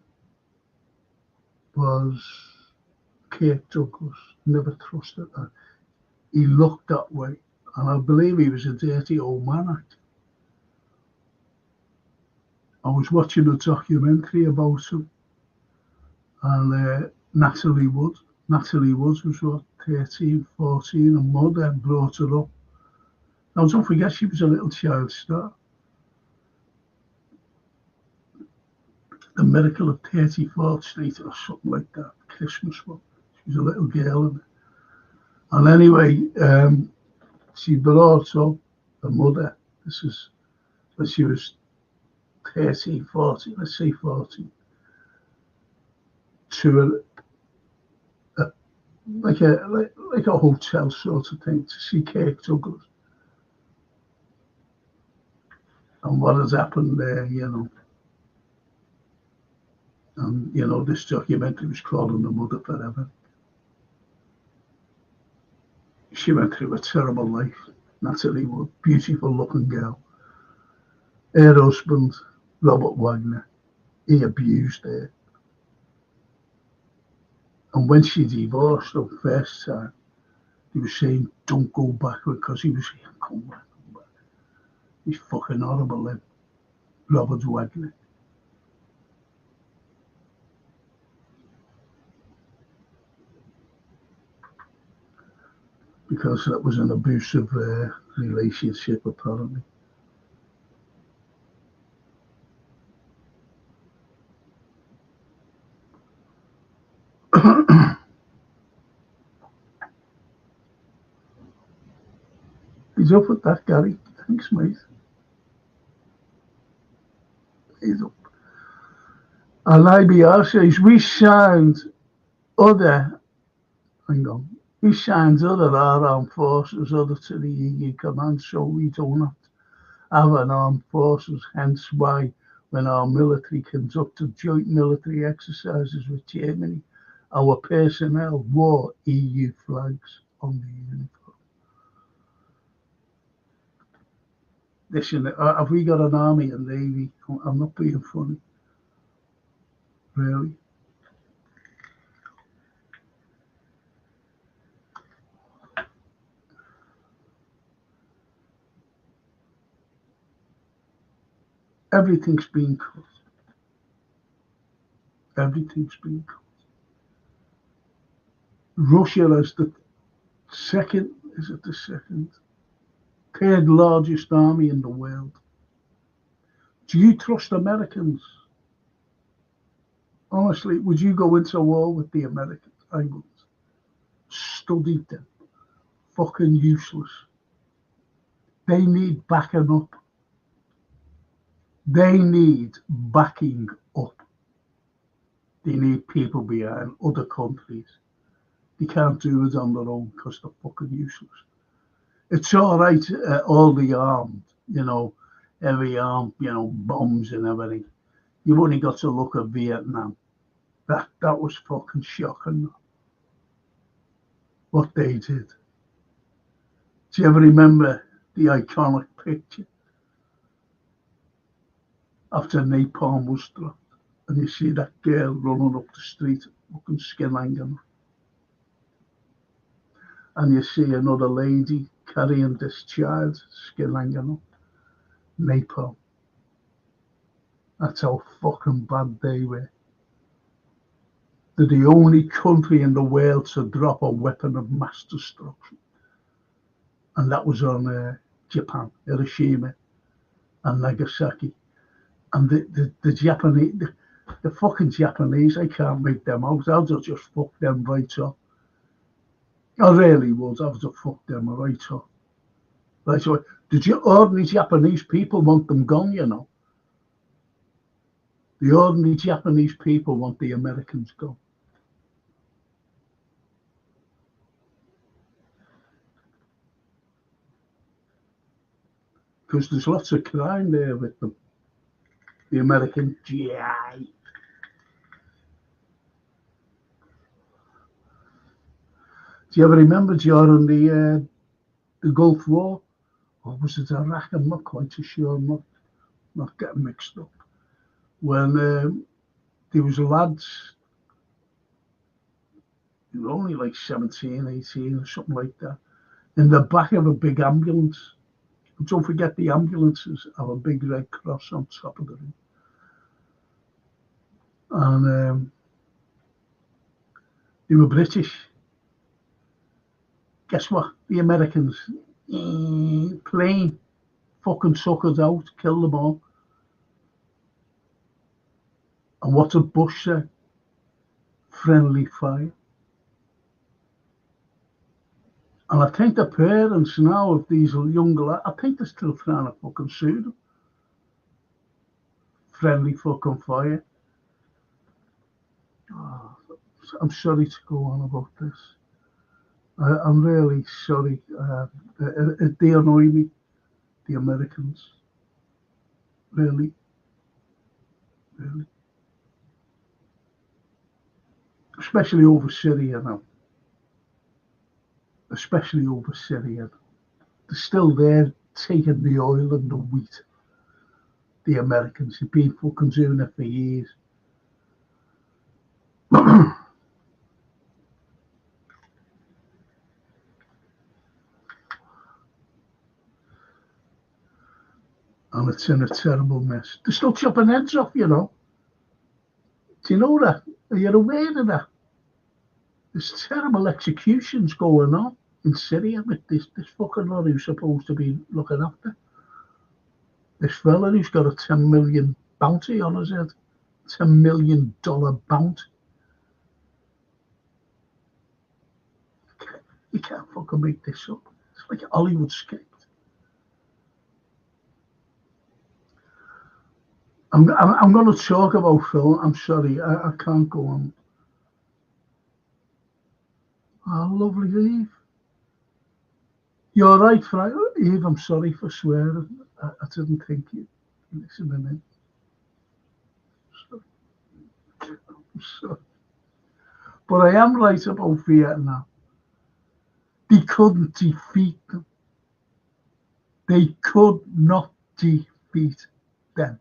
Was Kirk Douglas. Never trusted that. He looked that way. And I believe he was a dirty old man actor. I was watching a documentary about him. And Natalie Wood was what, 13, 14, and mother brought her up. Now, don't forget, she was a little child star. The Miracle of 34th Street or something like that, Christmas one. She was a little girl in it. And anyway, she brought up her mother. This is when she was 13, 14, let's say 14. to like a hotel sort of thing to see Kirk Douglas and what has happened there, you know. And you know, this documentary was called "On the Mother Forever." She went through a terrible life. Natalie was a beautiful looking girl. Her husband, Robert Wagner, he abused her. And when she divorced the first time, he was saying, don't go back, because he was saying, come back, come back. He's fucking horrible then, Robert Wagner. Because that was an abusive relationship, apparently. He's up with that, Gary. Thanks, mate. He's up. And IBR says, we signed other, hang on, we signed other armed forces other to the EU command, so we don't have an armed forces, hence why when our military conducted joint military exercises with Germany, our personnel wore EU flags on the uniform. Listen, have we got an army and navy? I'm not being funny. Really? Everything's being cut. Everything's being cut. Russia is the second, is it the second? Third largest army in the world. Do you trust Americans? Honestly, would you go into war with the Americans? I would. Studied them. Fucking useless. They need backing up. They need backing up. They need people behind other countries. They can't do it on their own because they're fucking useless. It's all right, all the armed, you know, every armed, you know, bombs and everything. You've only got to look at Vietnam. That was fucking shocking. What they did. Do you ever remember the iconic picture after napalm was dropped, and you see that girl running up the street, fucking skin hanging, and you see another lady carrying this child, skin hanging up, napalm. That's how fucking bad they were. They're the only country in the world to drop a weapon of mass destruction, and that was on Japan, Hiroshima and Nagasaki. And the Japanese, the fucking Japanese, I can't make them out. I'll just fuck them right up. I really would. I would have fucked them right up. Right, so the ordinary Japanese people want them gone, you know. The ordinary Japanese people want the Americans gone. Because there's lots of crime there with them. The American GI. Do you ever remember during the Gulf War? Or was it Iraq? I'm not quite too sure. I'm not getting mixed up. When there was lads, they were only like 17, 18 or something like that, in the back of a big ambulance. And don't forget the ambulances have a big red cross on top of the roof. And they were British. Guess what? The Americans, plane, fucking suckers out, kill them all. And what did Bush say? Friendly fire. And I think the parents now of these younger lads, I think they're still trying to fucking sue them. Friendly fucking fire. Oh, I'm sorry to go on about this. I'm really sorry. They annoy me, the Americans. Really, really. Especially over Syria now. Especially over Syria. They're still there taking the oil and the wheat. The Americans have been fucking doing it for years. And it's in a terrible mess. They're still chopping heads off, you know. Do you know that? Are you aware of that? There's terrible executions going on in Syria with this fucking lot who's supposed to be looking after. This fella who's got a $10 million bounty on his head. $10 million bounty. You can't fucking make this up. It's like a Hollywood script. I'm going to talk about Phil. I'm sorry, I can't go on. Oh, lovely, Eve. You're right, Frank. Eve, I'm sorry for swearing. I didn't think you listening in. I'm sorry. But I am right about Vietnam. They couldn't defeat them. They could not defeat them.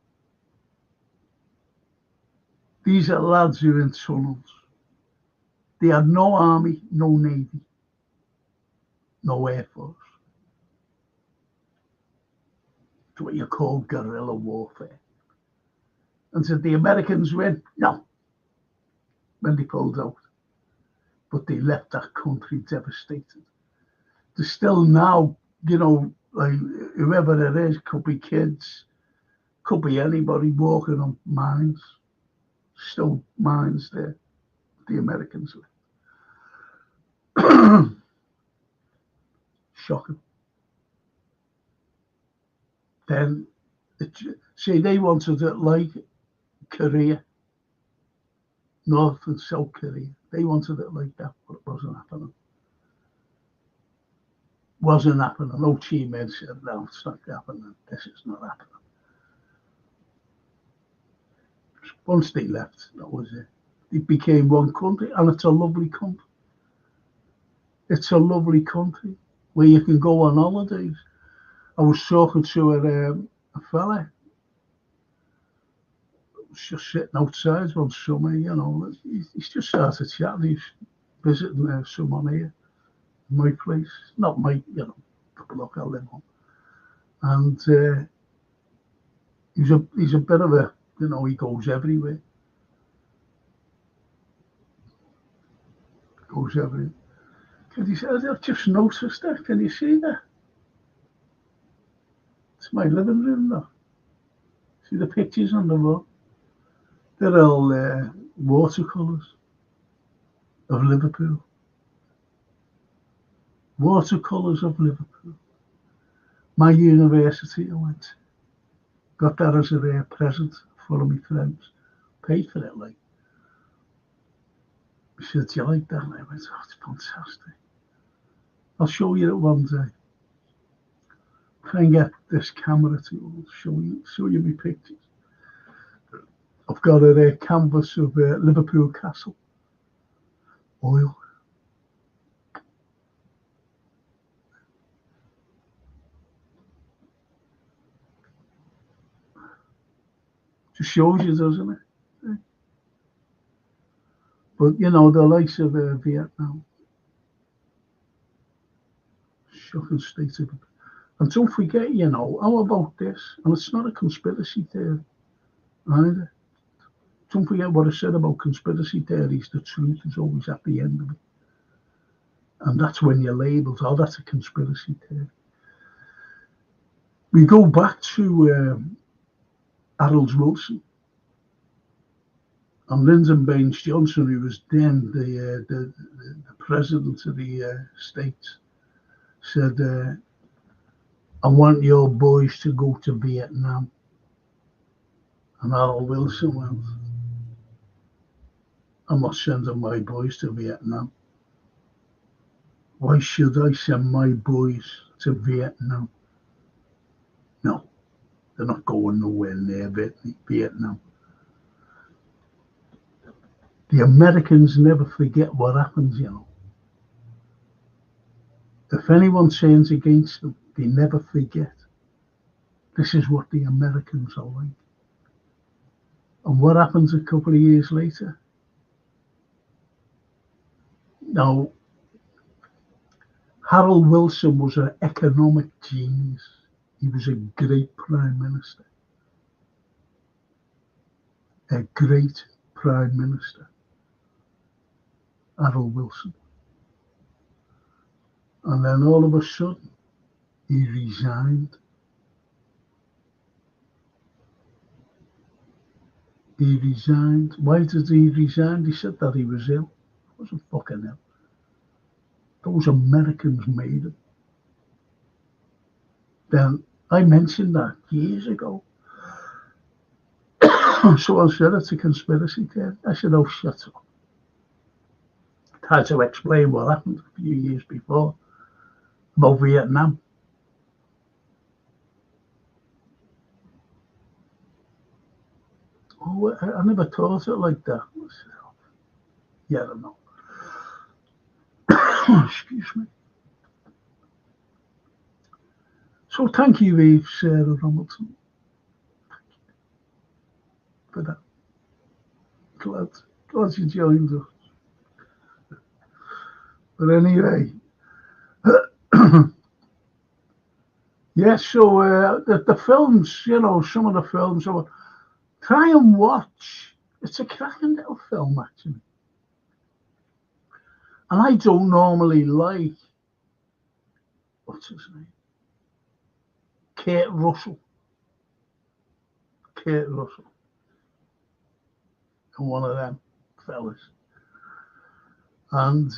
These are lads who are in tunnels. They had no army, no navy, no air force. It's what you call guerrilla warfare. And did the Americans win? No. When they pulled out. But they left that country devastated. There's still now, you know, like whoever it is, could be kids, could be anybody walking on mines. Still mines there. The Americans left. Shocking. Then, see, they wanted it like Korea, North and South Korea. They wanted it like that, but it wasn't happening. Wasn't happening. Ho Chi Minh said, no, it's not happening. This is not happening. Once they left, that was it. It became one country, and it's a lovely country. It's a lovely country where you can go on holidays. I was talking to a fella. Was just sitting outside one summer, you know. He's just started chatting. He's visiting someone here, my place. Not my, you know, the block I live on. And he's a bit of a, you know, he goes everywhere. Goes everywhere. And he said, I've just noticed that. Can you see that? It's my living room, though. See the pictures on the wall? They're all watercolours of Liverpool. Watercolours of Liverpool. My university I went. Got that as a present for one of my friends. Paid for it, like. He said, do you like that? And I went, oh, it's fantastic. I'll show you it one day. Try and get this camera to show you my pictures. I've got a canvas of Liverpool Castle. Oil. Just shows you, doesn't it? Yeah. But, you know, the likes of Vietnam. Shocking state of it. And don't forget, you know, how about this? And it's not a conspiracy theory either. Don't forget what I said about conspiracy theories. The truth is always at the end of it. And that's when you're labelled, oh, that's a conspiracy theory. We go back to Harold Wilson and Lyndon Baines Johnson, who was then the president of the States, said, I want your boys to go to Vietnam. And Harold Wilson went. I'm not sending my boys to Vietnam. Why should I send my boys to Vietnam? No, they're not going nowhere near Vietnam. The Americans never forget what happens, you know. If anyone turns against them, they never forget. This is what the Americans are like. And what happens a couple of years later? Now, Harold Wilson was an economic genius. He was a great prime minister. A great prime minister. Harold Wilson. And then all of a sudden, he resigned. He resigned. Why did he resign? He said that he was ill. He wasn't fucking ill. Those Americans made him. Then I mentioned that years ago. Someone said it's a conspiracy theory. I said, oh, shut up. I tried to explain what happened a few years before about Vietnam. Oh, I never thought it like that. I said, oh, yeah, I know. Excuse me. So thank you, Eve, Sarah Hamilton, for that. Glad you joined us. But anyway, yeah, so the films, you know, some of the films, so try and watch. It's a cracking little film, actually. And I don't normally like, what's his name? Kurt Russell. And one of them fellas. And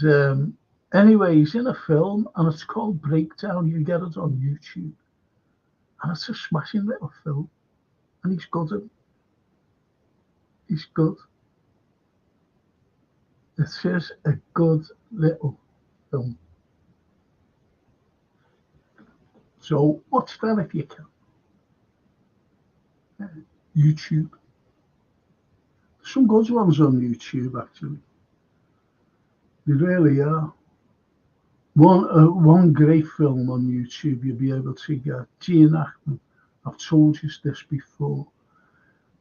anyway, he's in a film and it's called Breakdown. You get it on YouTube. And it's a smashing little film. And he's good at it. He's good. It's just a good little film. So watch that if you can. YouTube. Some good ones on YouTube, actually. They really are. One great film on YouTube you'll be able to get. Gene Hackman. I've told you this before.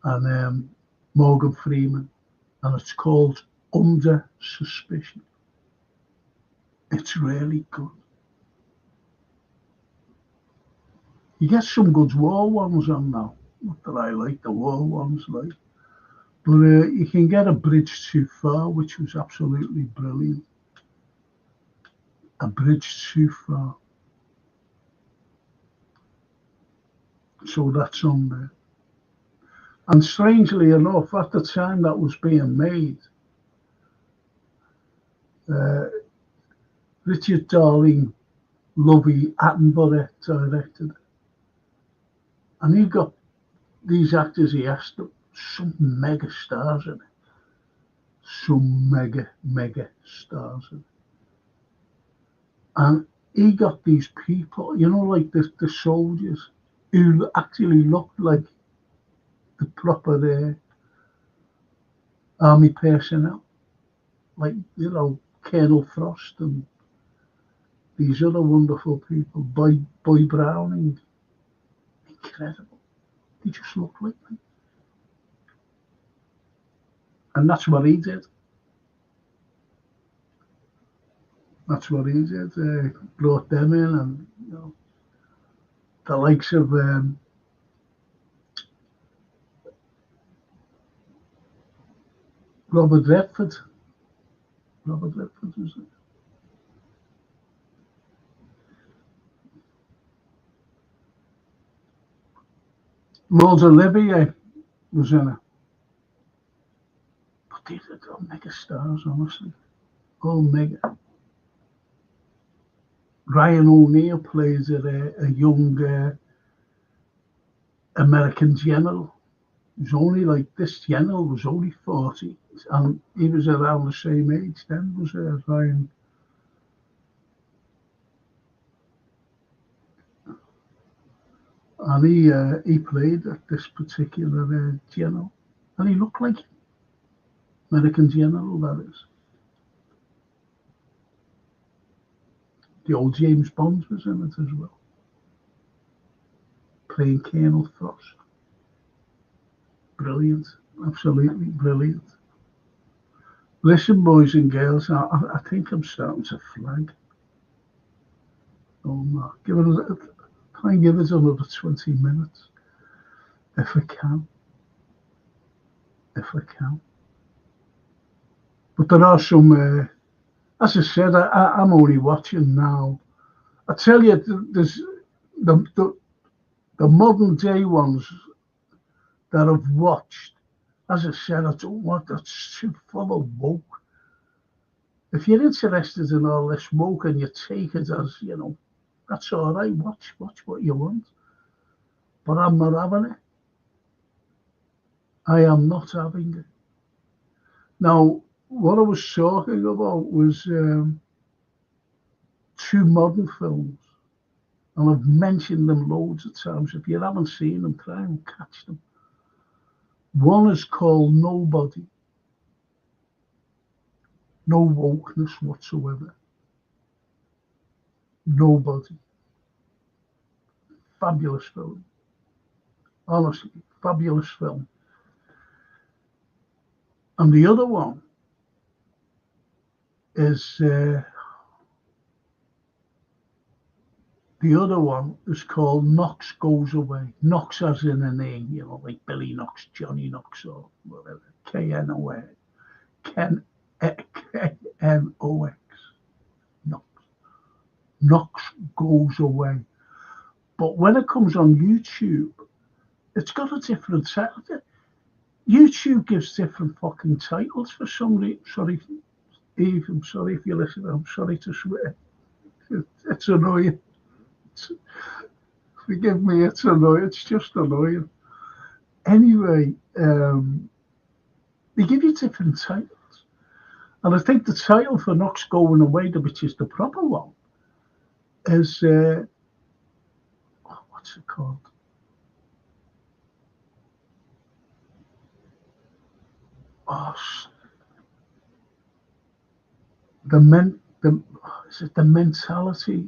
And Morgan Freeman. And it's called Under Suspicion. It's really good. You get some good war ones on now. Not that I like the war ones, like. But you can get A Bridge Too Far, which was absolutely brilliant. A Bridge Too Far. So that's on there. And strangely enough, at the time that was being made, Richard Darling Lovey Attenborough directed it. And he got these actors, he asked them, some mega stars in it. Some mega stars in it. And he got these people, you know, like the soldiers who actually looked like the proper army personnel. Like, you know, Colonel Frost and these other wonderful people, Boy Browning. Incredible. They just look like me. And that's what he did. That's what he did. Brought them in, and you know, the likes of Robert Redford. Robert Redford was it? Lord Olivier was in it. But these are all mega stars, honestly. All mega. Ryan O'Neal plays a young American general was only like, this general was only 40, and he was around the same age then, was Ryan. And he played at this particular general, and he looked like American general, that is. The old James Bond was in it as well, playing Colonel Frost. Brilliant, absolutely brilliant. Listen, boys and girls, I think I'm starting to flag. Oh no, try and give it another 20 minutes, if I can. If I can. But there are some, as I said, I'm only watching now. I tell you, there's the modern day ones that I've watched. As I said, I don't want that too full of woke. If you're interested in all this woke and you take it as, that's all right, watch what you want. But I'm not having it. I am not having it. Now, what I was talking about was two modern films. And I've mentioned them loads of times. If you haven't seen them, try and catch them. One is called Nobody. No wokeness whatsoever. Nobody. Fabulous film. Honestly, fabulous film. And the other one is called Knox Goes Away. Knox as in a name, like Billy Knox, Johnny Knox, or whatever. K-N-O-X. K-N-O-X. Knox. Knox Goes Away. But when it comes on YouTube, it's got a different title. YouTube gives different fucking titles for some reason. Sorry, Eve, I'm sorry if you listen. I'm sorry to swear. It's annoying. Forgive me, it's annoying. It's just annoying. Anyway, they give you different titles. And I think the title for Knox Going Away, which is the proper one, is, what's it called? The mentality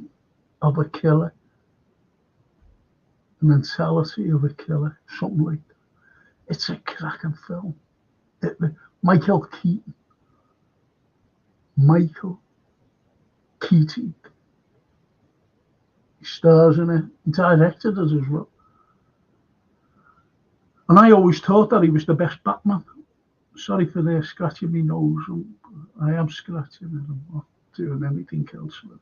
of a killer. The mentality of a killer, something like that. It's a cracking film. Michael Keaton. He stars in it. He directed it as well. And I always thought that he was the best Batman. Sorry for scratching my nose. I am scratching it. I'm not doing anything else with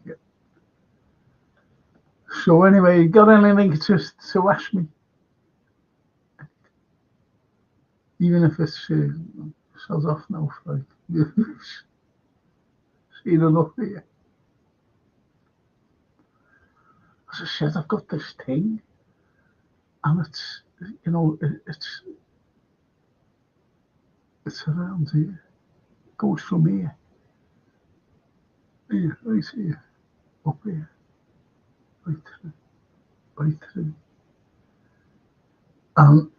it. Yeah. So anyway, got anything to ask me? Even if it's sounds off now, Frank. Seen enough here. As I said, I've got this thing, and it's it's around here. It goes from here, right here, up here, right through. And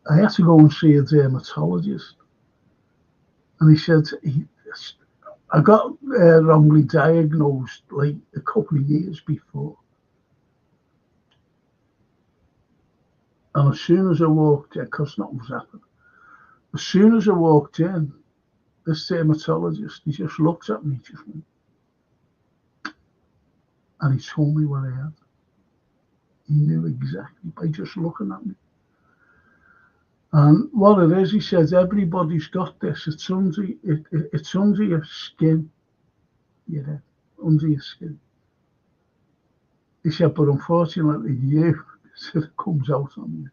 I had to go and see a dermatologist, and he said I got wrongly diagnosed like a couple of years before. And as soon as I walked in, because nothing was happening, as soon as I walked in, this dermatologist, he just looked at me, and he told me what I had. He knew exactly by just looking at me. And what it is, he says, everybody's got this. It's under your skin. Under your skin. He said, but unfortunately, it comes out on you.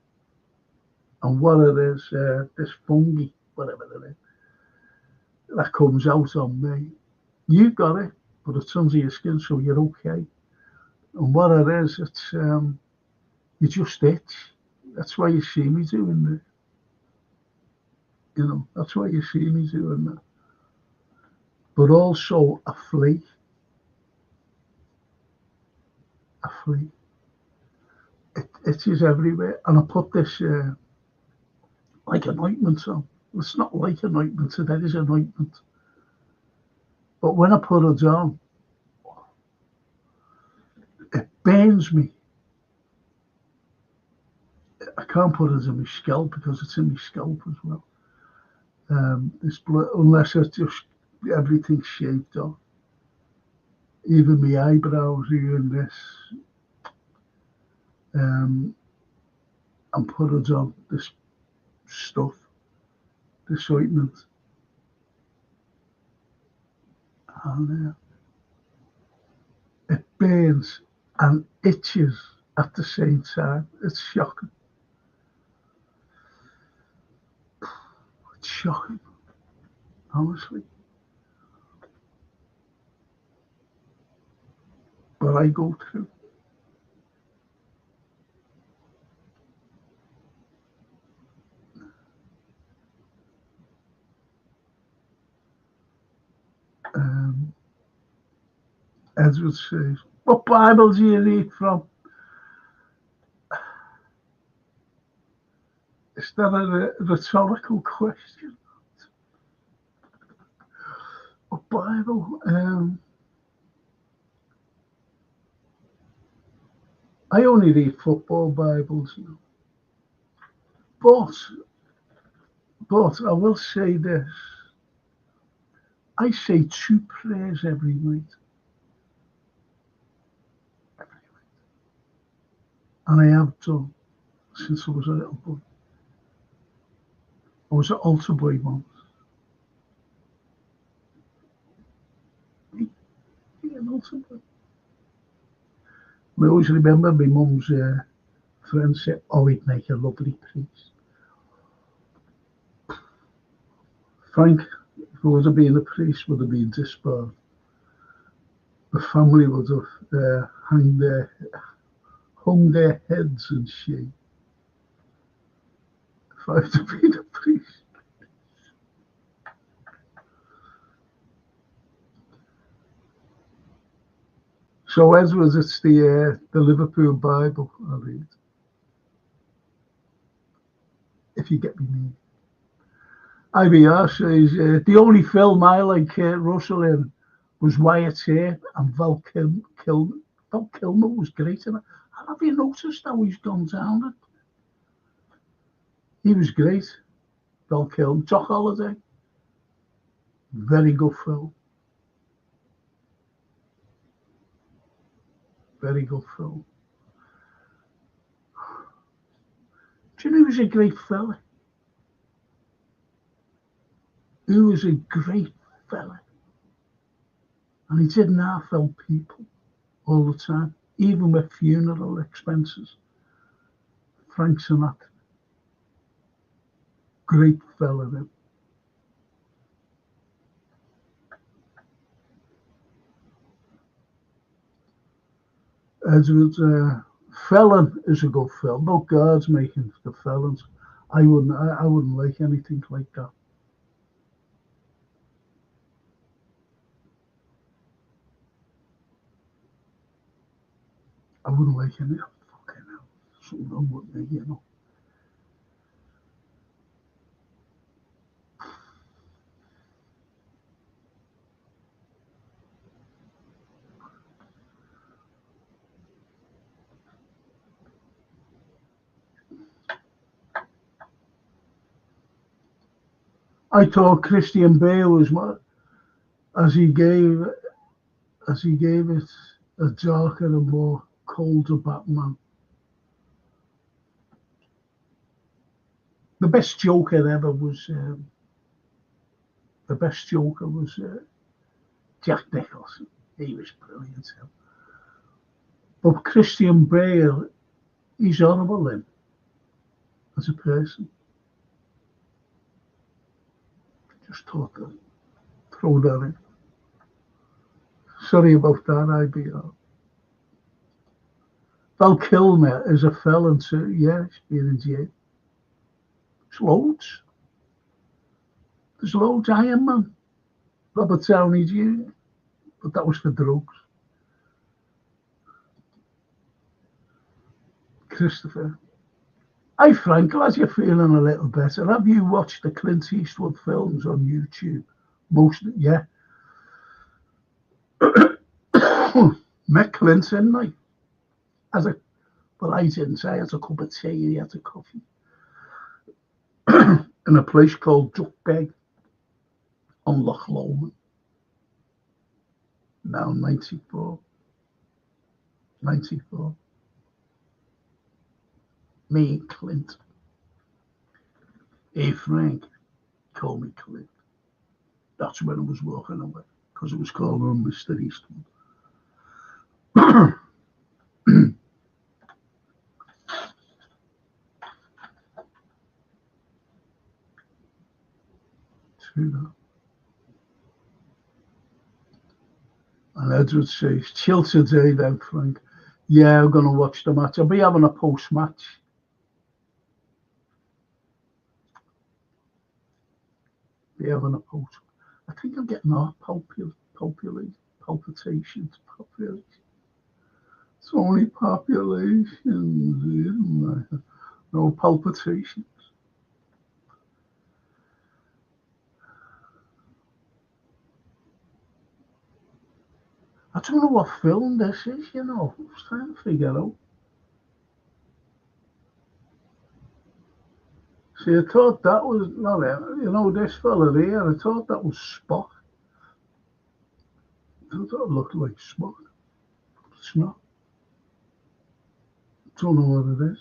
And what it is, this fungi, whatever it is, that comes out on me. You've got it, but it's under your skin, so you're okay. And what it is, it's you just itch. That's why you see me doing that. You know, that's why you see me doing that. But also a flea. A flea. It itches everywhere. And I put this like an ointment on. It's not like an ointment, so that is an ointment. But when I put it on, it burns me. I can't put it in my scalp because it's in my scalp as well. This blood, unless it's just everything's shaved off, even my eyebrows, even this, and put it on this stuff, this ointment, and it burns and itches at the same time. It's shocking. It's shocking, honestly. But I go through. Edward says, "What Bible do you read from?" Is that a rhetorical question? What Bible? I only read football Bibles, you know. But I will say this. I say 2 prayers every night. And I have done since I was a little boy. I was an altar boy once. Yeah, an altar boy. I always remember my mum's friend said, "Oh, he'd make a lovely priest." Frank, if he would have been a priest, would have been disbarred. The family would have hung their heads in shame if I had been a priest. So Edwards, it's the Liverpool Bible I read. If you get me mean. IBR says the only film I like Kurt Russell in was Wyatt's Hair and Val Kilmer. Val Kilmer was great in it. And have you noticed how he's gone down it? He was great. Val Kilmer. Doc Holliday. Very good film. Very good film. Do you know who's a great fella? He was a great fella. And he didn't half-help people all the time, even with funeral expenses. Frank Sinatra. Great fella, then. Edwards, Felon is a good film. No God's making the felons. I wouldn't like anything like that. I wouldn't like any. Fucking hell, something wrong with me, you know. I thought Christian Bale was as he gave it a darker and more colder Batman. The best Joker ever was Jack Nicholson. He was brilliant. But Christian Bale, he's horrible then as a person. Just thought that, throw that in. Sorry about that, IBR. Val Kilmer is a felon too. Yeah, he's been in jail. There's loads. There's loads. Iron Man, Robert Downey Jr., but that was for drugs. Christopher. Hi Frank, glad you're feeling a little better. Have you watched the Clint Eastwood films on YouTube? Most, yeah. Met Clint, didn't I? Well, I didn't. I had a cup of tea and he had a coffee. In a place called Duck Beg on Loch Lomond. Now 94. 94. Me and Clint. Hey Frank, call me Clint. That's when I was walking away, because it was called on Mr. Eastwood. And Edward says, chill today then, Frank. Yeah, I'm going to watch the match. I'll be having a post-match. I think I'm getting heart palpitations. It's only populations. No palpitations. I don't know what film this is, I was trying to figure out. See, I thought that was, this fella here, I thought that was Spock. I thought it looked like Spock. It's not. I don't know what it is.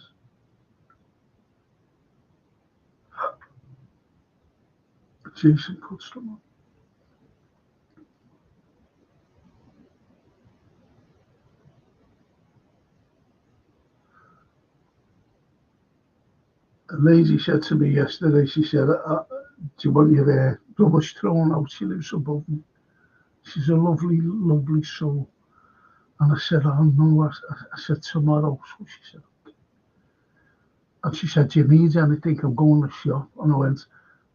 Jason puts them on. A lady said to me yesterday, she said, do you want your rubbish thrown out? She lives above me. She's a lovely, lovely soul. And I said, oh no, I said, tomorrow. So she said, okay. And she said, do you need anything? I'm going to shop. And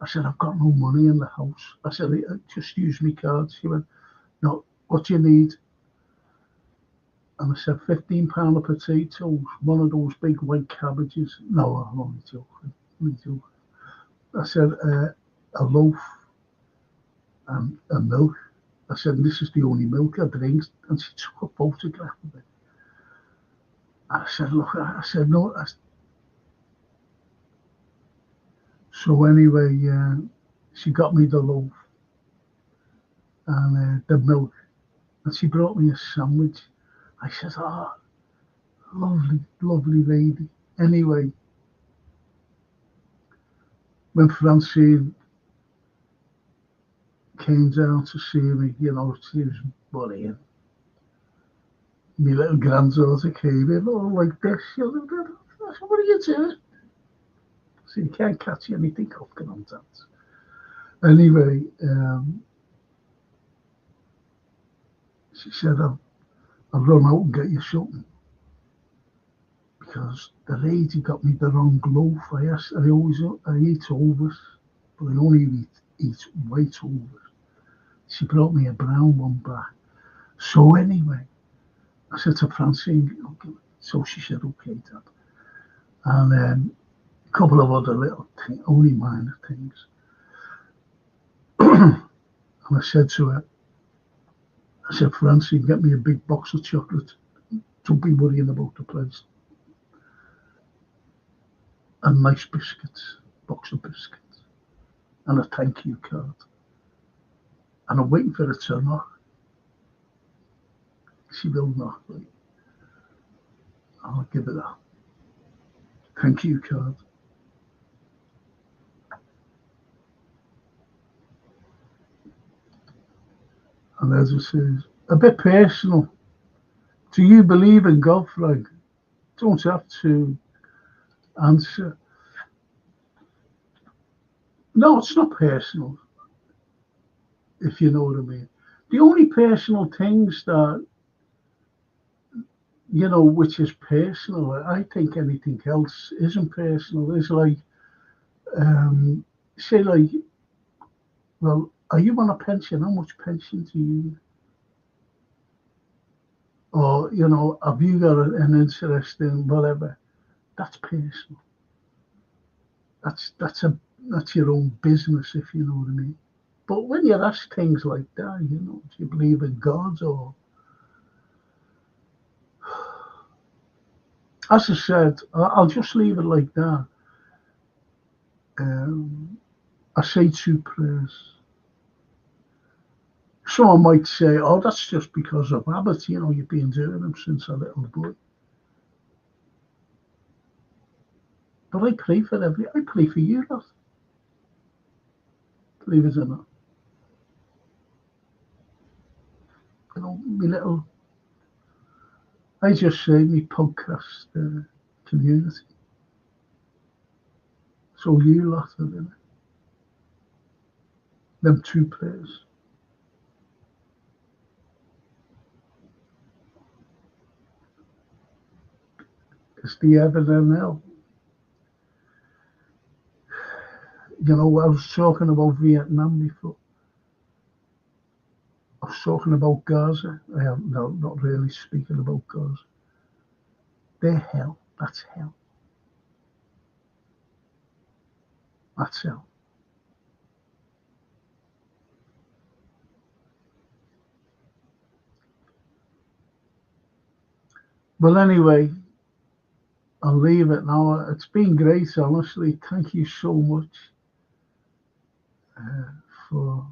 I said, I've got no money in the house. I said, just use my card. She went, no, what do you need? And I said, £15 of potatoes, one of those big white cabbages. No, I'm only joking. I said, a loaf and a milk. I said, this is the only milk I drink. And she took a photograph of it. I said, look, I said, no. So anyway, she got me the loaf and the milk. And she brought me a sandwich. I said, oh, lovely, lovely lady. Anyway, when Francine came down to see me, she was worrying. My little granddaughter came in, all like this. I said, what are you doing? So you can't catch anything cooking on that. Anyway, she said, I'll run out and get you something. Because the lady got me the wrong loaf. I eat overs, but I only eat white overs. She brought me a brown one back. So anyway, I said to Francine, okay. So she said, okay, Dad. And a couple of other little things, only minor things. And I said to her, Francine, get me a big box of chocolate. Don't be worrying about the place. And nice biscuits, box of biscuits, and a thank you card. And I'm waiting for it to knock. She will knock, right? I'll give it a thank you card. And as it says, a bit personal. Do you believe in God, Frank? Don't have to answer. No, it's not personal, if you know what I mean. The only personal things that, which is personal, I think anything else isn't personal. It's like, say, like, well, are you on a pension? How much pension do you? Or, have you got an interest in whatever? That's personal. That's your own business, if you know what I mean. But when you ask things like that, do you believe in God or? As I said, I'll just leave it like that. I say 2 prayers. Someone might say, oh, that's just because of habit, you've been doing them since a little boy. But I pray for you lot. Believe it or not. My little, I just say my podcast community. So you lot are in it. Them 2 prayers. It's the heaven and hell. I was talking about Vietnam before. I was talking about Gaza. I am not really speaking about Gaza. They're hell. That's hell. That's hell. Well, anyway, I'll leave it now. It's been great, honestly. Thank you so much for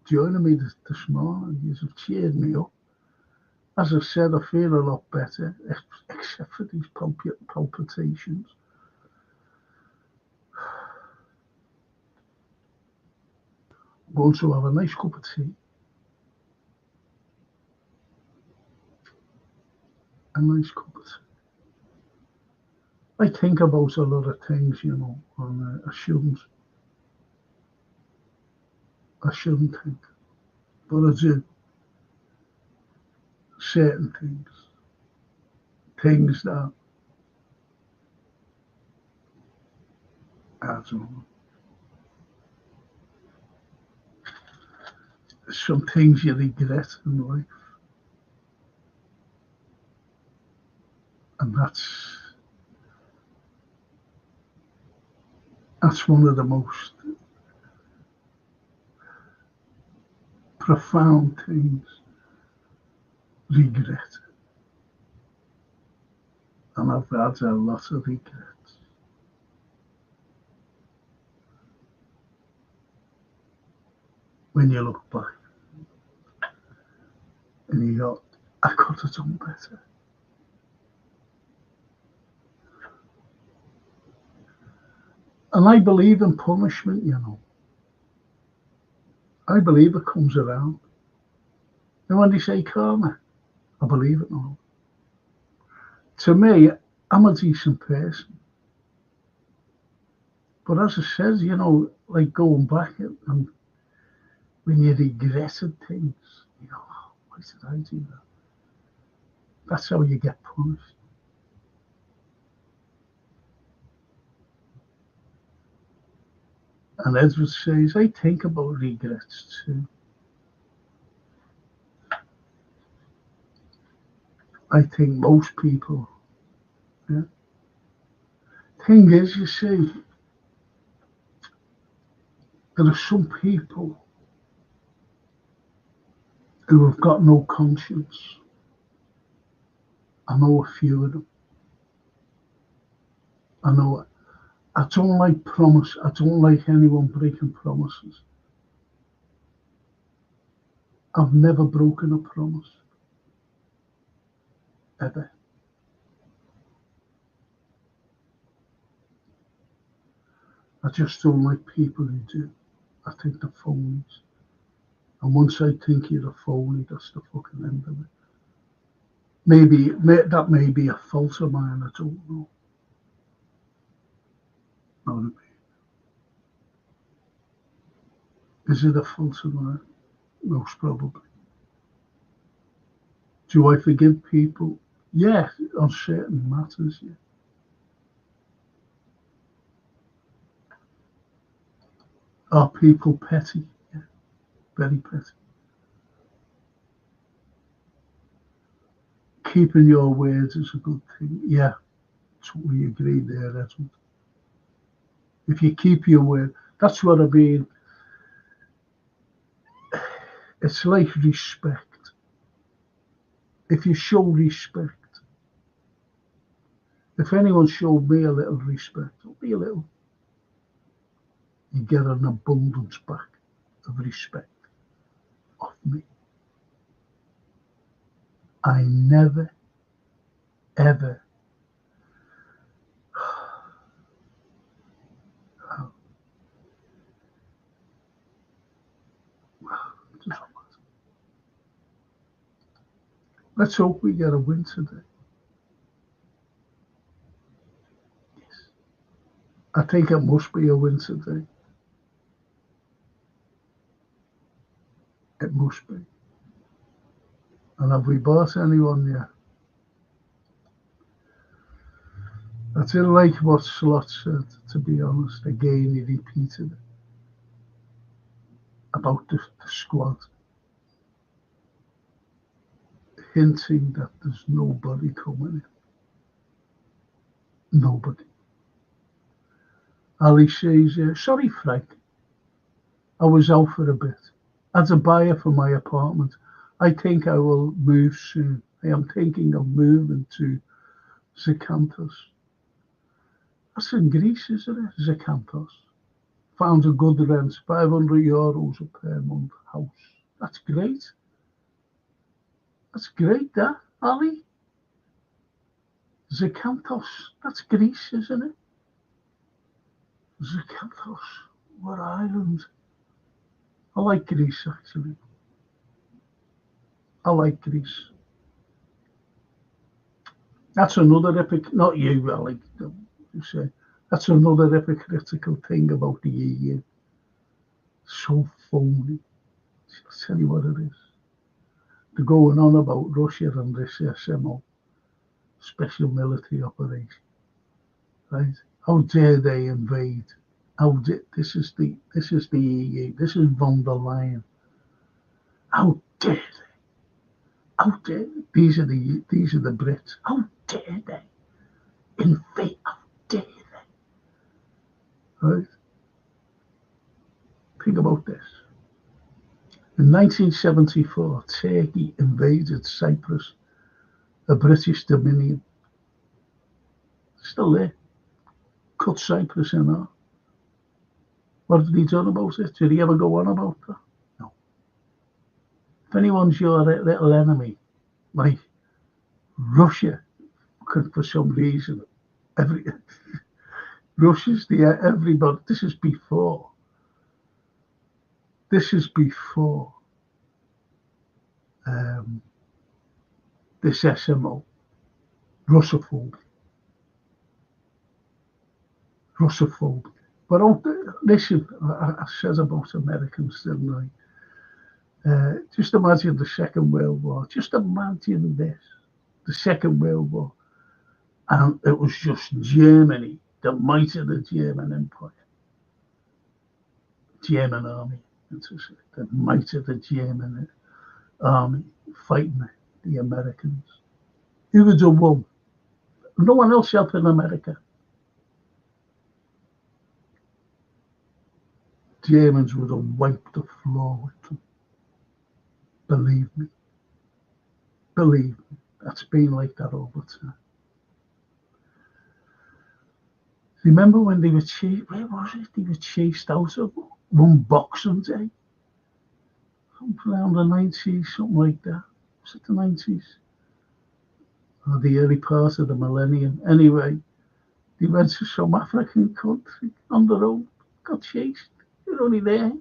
joining me this morning. You have cheered me up. As I said, I feel a lot better, except for these palpitations. I'm going to have a nice cup of tea. A nice cup of tea. I think about a lot of things, and I shouldn't. I shouldn't think, but I do. Certain things that I don't know. Some things you regret in life, and that's one of the most profound things. Regret, and I've had a lot of regrets. When you look back, and you go, I could have done better. And I believe in punishment, I believe it comes around. And when they say karma, I believe it now. To me, I'm a decent person. But as I said, like going back and when you regretted things, oh, why did I do that? That's how you get punished. And Edward says, I think about regrets too. I think most people, yeah. Thing is, you see, there are some people who have got no conscience. I know a few of them. I know it. I don't like promise. I don't like anyone breaking promises. I've never broken a promise. Ever. I just don't like people who do. I think they're phonies. And once I think you're a phony, that's the fucking end of it. Maybe that may be a fault of mine, I don't know. Know what I mean? Is it a fault of mine? Most probably. Do I forgive people? Yeah, on certain matters, yeah. Are people petty? Yeah, very petty. Keeping your words is a good thing. Yeah, totally agree there, Edmund. If you keep your word, that's what I mean. It's like respect. If you show respect, if anyone showed me a little respect, only a little, you get an abundance back of respect off me. I never, ever, let's hope we get a win today. Yes. I think it must be a win today. It must be. And have we bought anyone yet? I didn't like what Slot said, to be honest. Again, he repeated it about the squad, hinting that there's nobody coming in. Nobody. Ali says, sorry, Frank, I was out for a bit. As a buyer for my apartment, I think I will move soon. I am thinking of moving to Zakynthos. That's in Greece, isn't it? Zakynthos. Found a good rent, €500 per month house. That's great. That's great, that, Ali. Zakynthos. That's Greece, isn't it? Zakynthos. What island? I like Greece, actually. I like Greece. That's another epic, not you, Ali. You say. That's another hypocritical thing about the EU. So phony. I'll tell you what it is. They're going on about Russia and this SMO, special military operation. Right? How dare they invade? This is the EU. This is von der Leyen. How dare they? How dare they? These are the Brits. How dare they invade? How dare they? Right? Think about this. In 1974, Turkey invaded Cyprus, a British dominion. Still there. Cut Cyprus in half. What have they done about it? Did he ever go on about that? No. If anyone's your little enemy, like Russia, for some reason, Russia's everybody. This is before this SMO, Russophobic. But listen, I said about Americans, didn't I? Just imagine the Second World War. Just imagine this, the Second World War. And it was just Germany, the might of the German Empire. German army, the might of the German army fighting the Americans. Who would have won? No one else helping America. Germans would have wiped the floor with them. Believe me. That's been like that over time. Remember when they were chased? Where was it? They were chased out of one Boxing Day. Around the 90s, something like that. Was it the 90s? Or the early part of the millennium. Anyway, they went to some African country on their own, got chased. They're only there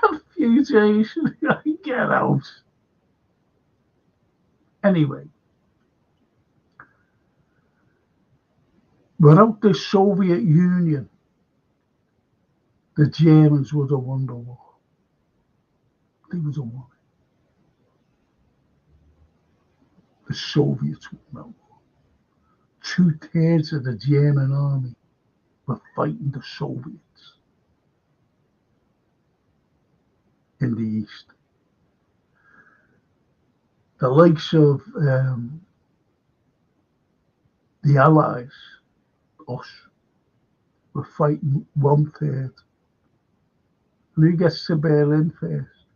a few days. Get out. Anyway, without the Soviet Union, the Germans would have won the war. They was on. The Soviets were no more. 2/3 of the German army were fighting the Soviets in the east. The likes of the Allies, us, were fighting 1/3. And who gets to Berlin first?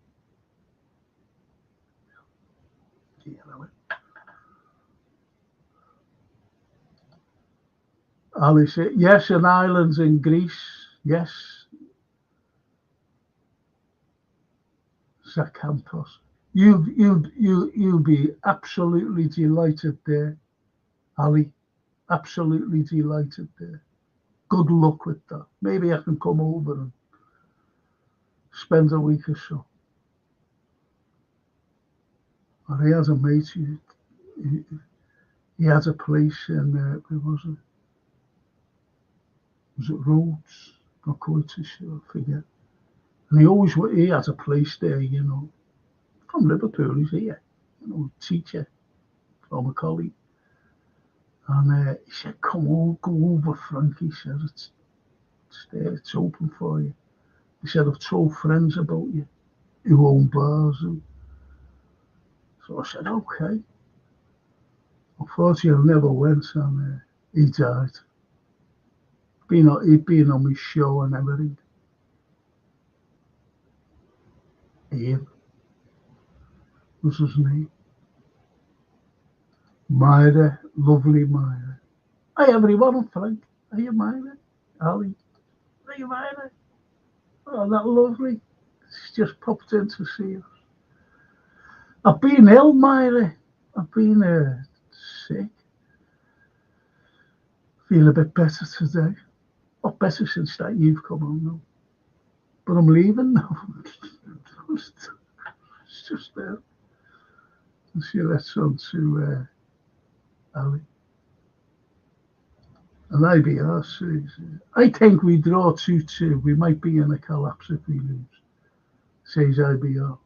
You know it. Ali said, yes, and islands in Greece, yes. Zakynthos. You'll be absolutely delighted there, Ali. Absolutely delighted there. Good luck with that. Maybe I can come over and spend a week or so. And he has a mate. He has a place in where was it? Was it Rhodes? Not quite too sure. I forget. And he has a place there. You know, from Liverpool. He's here. You know, teacher, former colleague. And he said, "Come on, go over, Frank." He said, "It's there. It's open for you." He said, "I've told friends about you who own bars." And so I said, "Okay." Unfortunately, I never went, and he died. He'd been on my show and everything. Ian was his name. Myra, lovely Myra. Hi everyone, Frank. Are you Myra? Ali? Are you Myra? Oh, that lovely. She's just popped in to see us. I've been ill, Myra. I've been sick. Feel a bit better today. Not better since that you've come on now. But I'm leaving now. It's just there. And she lets on to Ali. And IBR says, I think we draw 2-2. We might be in a collapse if we lose, says IBR.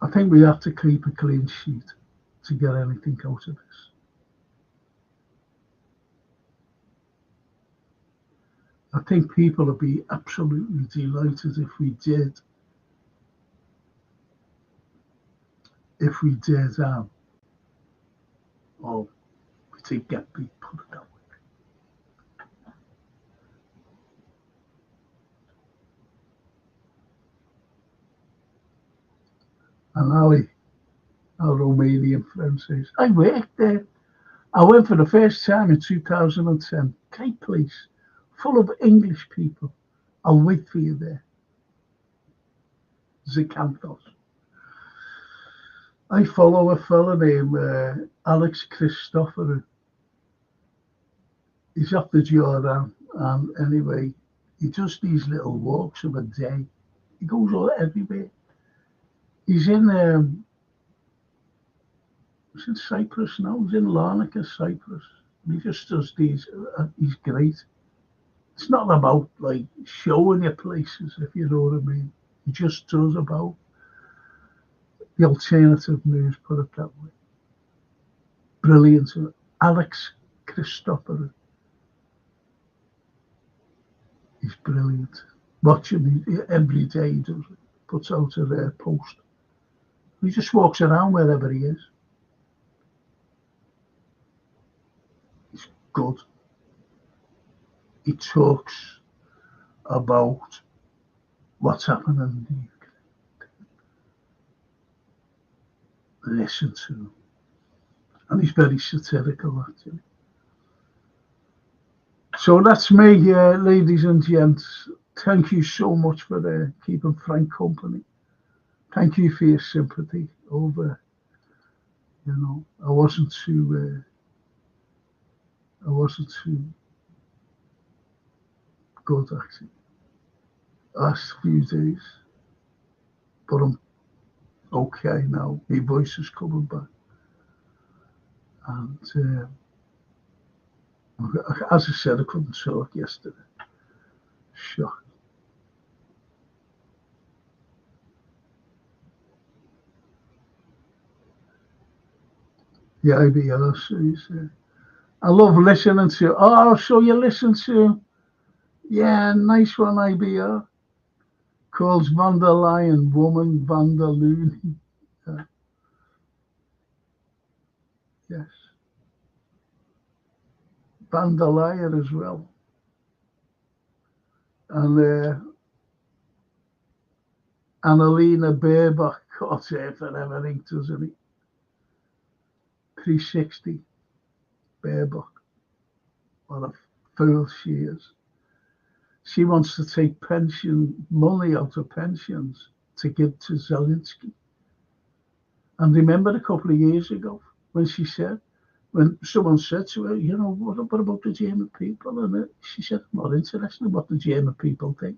I think we have to keep a clean sheet to get anything out of this. I think people would be absolutely delighted if we did. Oh, we did get beat, put it that way. And Ali, our Romanian friend, says, I worked there. I went for the first time in 2010. Great place, full of English people. I'll wait for you there. Zakynthos. I follow a fella named Alex Christopher. He's off the Jordan, and anyway, he does these little walks of a day. He goes all everywhere. He's in Cyprus now. He's in Larnaca, Cyprus. And he just does these. He's great. It's not about like showing you places, if you know what I mean. He just does about the alternative news, put it that way. Brilliant. Alex Christopher. He's brilliant. Watch him every day. He does it. Puts out a post. He just walks around wherever he is. He's good. He talks about what's happening in the UK. Listen to him. And he's very satirical, actually. So that's me, ladies and gents. Thank you so much for keeping Frank company. Thank you for your sympathy over, I wasn't too good, actually, last few days. But I'm okay now. My voice is coming back. And as I said, I couldn't talk yesterday. Shocked. The IBR series. I love listening to. Oh, so you listen to? Yeah, nice one, IBR. Calls Van der Leyen woman Van der Loon. Yes, Van der Leyen as well. And Annalena Baerbock caught her for everything, doesn't he? 360 Baerbock. What a fool she is. She wants to take pension money out of pensions to give to Zelensky. And remember a couple of years ago when someone said to her, you know, what about the German people? And she said, I'm not interested in what the German people think.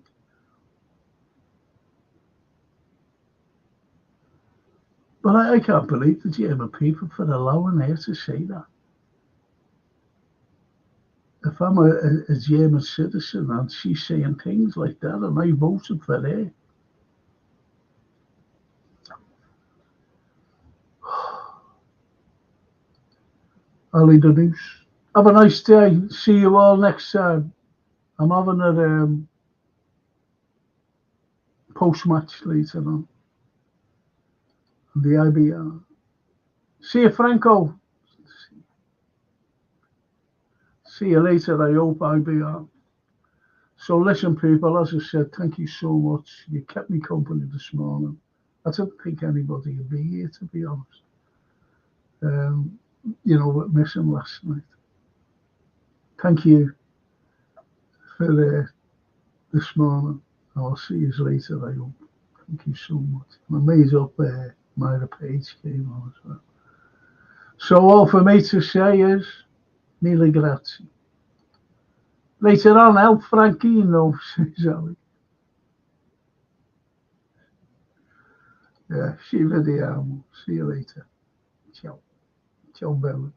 But I can't believe the German people for allowing her to say that. If I'm a German citizen and she's saying things like that and I voted for her, Ali Denise. Have a nice day. See you all next time. I'm having a post-match later on the IBR. See you, Franco. See you later, I hope, IBR. So listen, people, as I said, thank you so much. You kept me company this morning. I didn't think anybody would be here, to be honest. You know, we're missing last night. Thank you for this morning. I'll see you later, I hope. Thank you so much. I made up Myra Page came on as well. So all for me to say is, mille grazie. Later on, El Franchino, says Ali. Yeah, ci vediamo. See you later. Ciao. Ciao, bello.